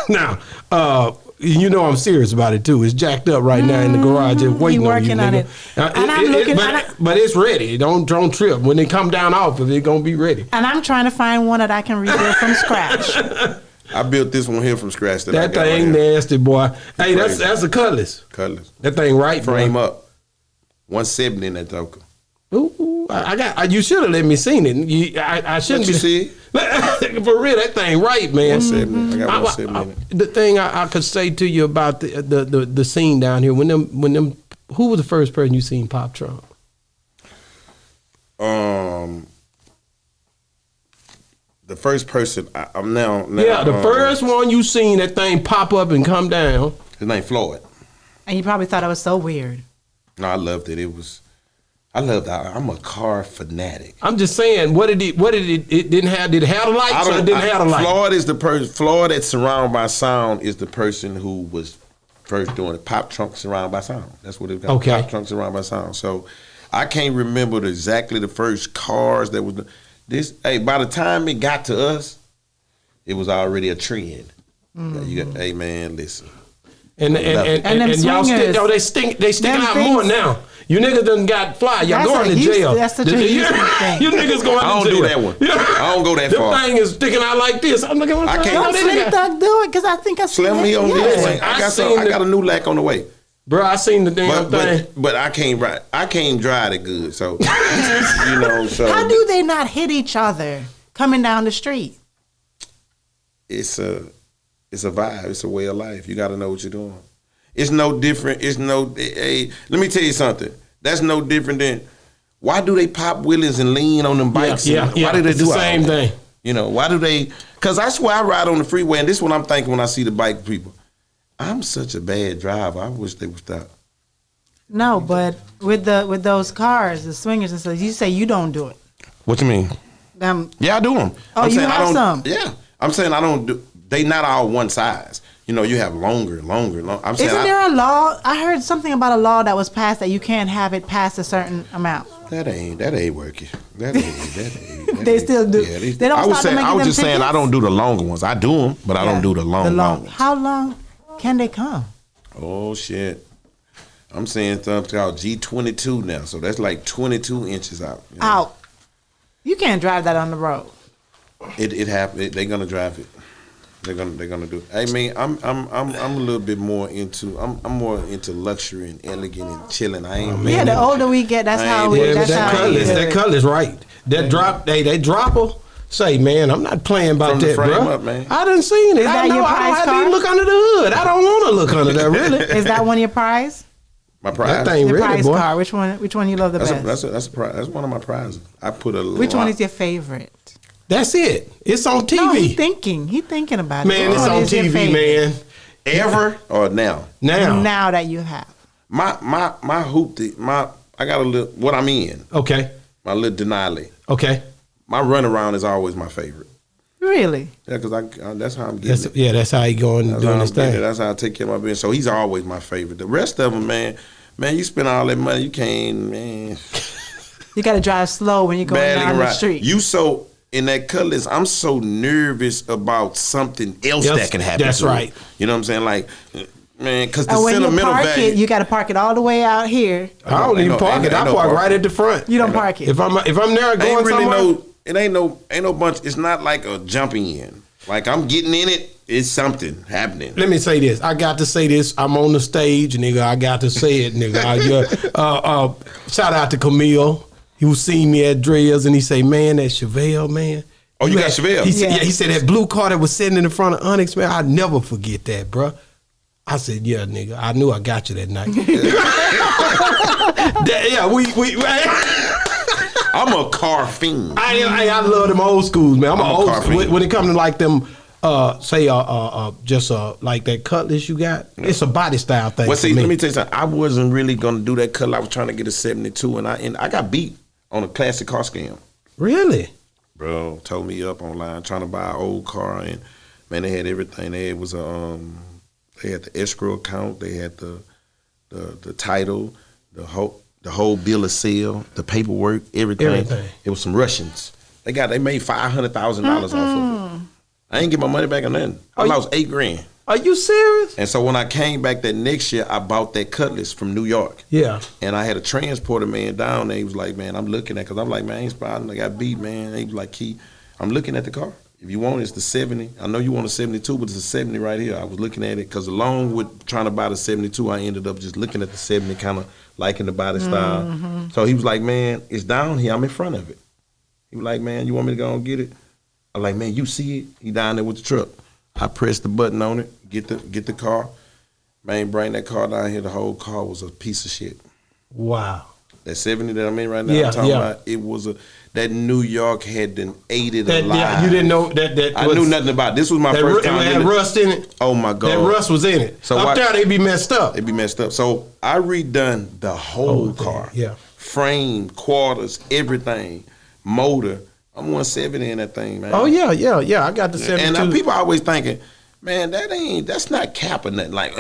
Now, I'm serious about it too. It's jacked up right now in the garage, just waiting on you, nigga. On it. And I'm looking at it. But it's ready. Don't trip. When they come down off of it, it's going to be ready. And I'm trying to find one that I can rebuild from scratch. I built this one here from scratch. That thing nasty, boy. Hey, that's a Cutlass. Cutlass. That thing right, frame up. 170 in that joker. Ooh, you should have let me seen it. I shouldn't be. See it? For real, that thing right, man. 170. I got 170 in it. The thing I could say to you about the scene down here, when them, who was the first person you seen pop trunk? The first person I'm now. Yeah, the first one you seen that thing pop up and come down. His name Floyd. And you probably thought it was so weird. No, I loved it. I loved that. I'm a car fanatic. I'm just saying, what did it didn't have? Did it have the lights or it didn't have the lights? Floyd is the person. Floyd at Surrounded by Sound is the person who was first doing it. Pop Trunk Surrounded by Sound. That's what it was. Okay. Pop Trunk Surrounded by Sound. So I can't remember exactly the first cars that was this. Hey, by the time it got to us, it was already a trend. Hey man, listen. And y'all still, they sticking out more now. You niggas done got fly. Y'all going to jail. That's such a Houston thing. You niggas going to jail. I don't do that one. I don't go that far. The thing is sticking out like this. I'm looking. I can't. Don't Slim Thug do it, because I think I Slim me on this. I got a new lack on the way. Bro, I seen the damn thing. But I can't ride. I can't drive it good. So So how do they not hit each other coming down the street? It's a vibe. It's a way of life. You got to know what you're doing. It's no different. Hey, let me tell you something. That's no different than, why do they pop wheelies and lean on them bikes? Yeah. Why do they do the same thing? Why do they? Because that's why I ride on the freeway, and this is what I'm thinking when I see the bike people. I'm such a bad driver. I wish they would stop. No, but with those cars, the swingers and stuff, you say you don't do it. What you mean? Yeah, I do them. Oh, you have some? Yeah. I'm saying I don't do. They not all one size. You have longer. I'm saying, isn't there a law? I heard something about a law that was passed that you can't have it past a certain amount. That ain't working. That ain't. They still do. Yeah, they don't. I was just saying I don't do the longer ones. I do them, but I don't do the long ones. How long can they come? Oh shit! I'm saying something called G22 now, so that's like 22 inches out. Out. You can't drive that on the road. It happened. They're gonna drive it. They're gonna do it. I mean, I'm a little bit more into. I'm more into luxury and elegant and chilling. I ain't. Yeah, the older we get, that's how we. Yeah, That's that how cutlass, that cutlass, right? That drop, they dropper. Say, man, I'm not playing about that, bro. I done seen it. Is that I know. your I don't prize have car? to look under the hood. I don't want to look under there, really. Is that one of your prize? My prize. That thing Your really, prize boy. car. Which one you love the best? That's a prize. That's one of my prizes. I put a. Which one is your favorite? That's it. It's on TV. No, he thinking about it. Man, Which it's one on is your TV, favorite? man. Ever or now? Now that you have. My hoop. I got a little. What I'm in. Okay. My little Denali. Okay. My runaround is always my favorite. Really? Yeah, because that's how I'm getting it. That's how he going and doing his thing. That's how I take care of my business. So he's always my favorite. The rest of them, man, you spend all that money, you can't, man. You got to drive slow when you're going down the street. You so in that Cutlass, I'm so nervous about something else that can happen. That's right. You know what I'm saying? Like, man, because the when sentimental you park value. you got to park it all the way out here. I don't even park it. I park right at the front. You don't park it. If I'm there going somewhere. It ain't no bunch. It's not like a jumping in. Like I'm getting in it. It's something happening. Let me say this. I got to say this. I'm on the stage, nigga. I got to say it, nigga. Shout out to Camille. He was seeing me at Dre's and he say, man, that Chevelle, man. Oh, you got Chevelle? He said that blue car that was sitting in the front of Onyx, man. I'll never forget that, bro. I said, yeah, nigga. I knew I got you that night. I'm a car fiend. I love them old schools, man. I'm an old school. When it comes to like them, like that Cutlass you got, it's a body style thing. Well, see, let me tell you something. I wasn't really gonna do that Cutlass. I was trying to get a 72, and I got beat on a classic car scam. Really? Bro, told me up online trying to buy an old car, and man, they had everything. They had the escrow account, they had the title, the whole bill of sale, the paperwork, everything. It was some Russians. They made $500,000 off of it. I ain't get my money back on nothing. I lost $8,000. Are you serious? And so when I came back that next year, I bought that Cutlass from New York. Yeah. And I had a transporter man down there. He was like, man, I'm looking at, because I'm like, man, I ain't spotting. I got beat, man. And he was like, Key, I'm looking at the car. If you want it, it's the 70. I know you want a 72, but it's a 70 right here. I was looking at it because along with trying to buy the 72, I ended up just looking at the 70, kind of liking the body style. Mm-hmm. So he was like, man, it's down here. I'm in front of it. He was like, man, you want me to go and get it? I'm like, man, you see it? He down there with the truck. I pressed the button on it, get the car. Man, bring that car down here. The whole car was a piece of shit. Wow. That 70 that I'm in right now, I'm talking about, it was that New York had been ate it alive. Yeah, you didn't know that I knew nothing about it. This was my first time. It had rust in it. Oh my God. That rust was in it. So up there, they'd be messed up. They'd be messed up. So I redone the whole car. Yeah. Frame, quarters, everything, motor. I'm 170 in that thing, man. Oh yeah. I got the 72. And people always thinking, man, that's not cap or nothing. Like,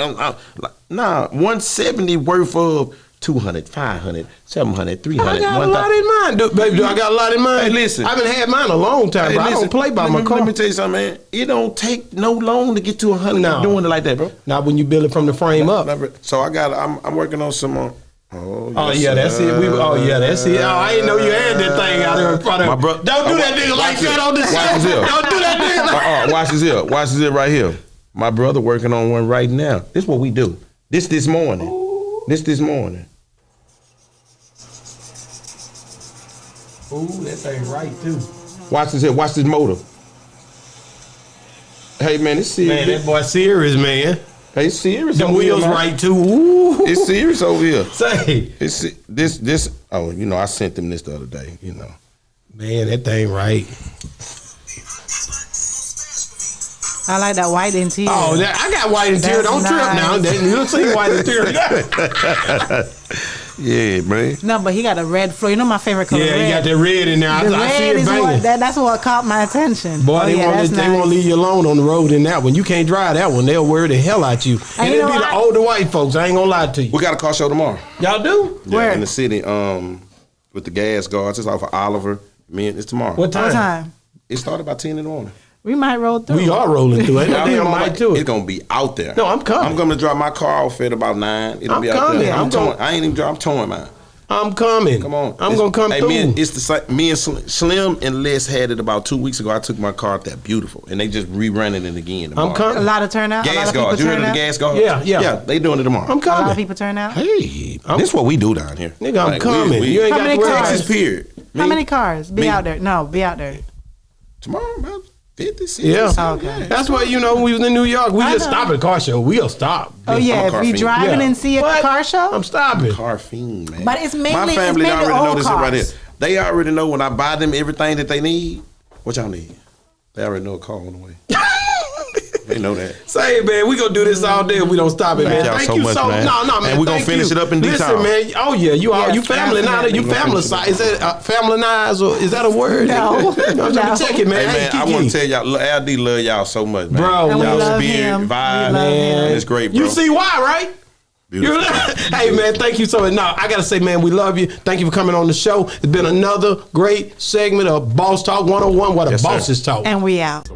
nah, 170 worth of 200, 500, 700, 300. I got a lot in mind, baby. I got a lot in mind. Hey, listen. I've been had mine a long time, bro. I don't play by my car. Let me tell you something, man. It don't take no long to get to 100 doing it like that, bro. Not when you build it from the frame up. So I'm working on some that's it. That's it. Oh, I didn't know you had that thing out there in front of me. Don't do that nigga like that on the set. Don't do that nigga. Watch this here. Watch this here right here. My brother working on one right now. This is what we do. This morning. This morning. Ooh, that thing right too. Watch this here. Watch this motor. Hey man, it's serious. Man, that boy serious, man. Hey, it's serious. The wheels right too. Ooh. It's serious over here. Say. It's this. Oh, I sent them this the other day. Man, that thing right. I like that white interior. Oh, I got white interior. Don't trip now. You'll see white interior. Yeah, man. No, but he got a red floor. You know my favorite color. Yeah, he got that red in there. I see it banging. That's what caught my attention. Boy, they won't leave you alone on the road in that one. You can't drive that one. They'll wear the hell out you. And it'll be the older white folks. I ain't gonna lie to you. We got a car show tomorrow. Y'all do? Yeah, where? In the city. With the gas guards. It's off of Oliver. It's tomorrow. What time? It started about 10 in the morning. We might roll through. We are rolling through it. It's gonna be out there. No, I'm coming. I'm gonna drop my car off at about 9. It'll be out there. I'm towing mine. I'm coming. Come on. I'm going to come through. Me and Slim and Les had it about 2 weeks ago. I took my car up there. Beautiful. And they just rerunning it again tomorrow. I'm coming. A lot of turnout. Gas guards. You heard of the gas guards? Yeah. They doing it tomorrow. I'm coming. A lot of people turn out. Hey. This is what we do down here. Nigga, I'm coming. You ain't How got many to worry. cars? Texas, period. How many cars? Be Me. out there. No, be out there. Tomorrow, about 50, 60. Yeah. Okay. That's why, when we was in New York, we just stop at a car show. We'll stop. Oh yeah, I'm a if car we fiend. driving Yeah. and see a What? car show. I'm stopping. Car fiend, man. But it's mainly- my family it's mainly already know old this right cars. here. They already know when I buy them everything that they need. What y'all need? They already know a car on the way. They know that. Say, man, we gonna do this all day if we don't stop it, man. Y'all Thank so you much, so man. No, man. And we gonna thank finish you. it up in Listen, detail. man. Oh yeah, you Yes, family now. definitely. You family size. Is that family nice or is that a word? No. I'm trying No. to check it, man. Hey, man, I Keke. want to tell y'all, LD love y'all so much, man. Bro, And we y'all love spirit, him. vibe, We love man. him. It's great, bro. You see why, right? Beautiful. Hey man, thank you so much. No, I gotta say, man, we love you. Thank you for coming on the show. It's been another great segment of Boss Talk 101. What a Yes, sir. boss's talk. And we out.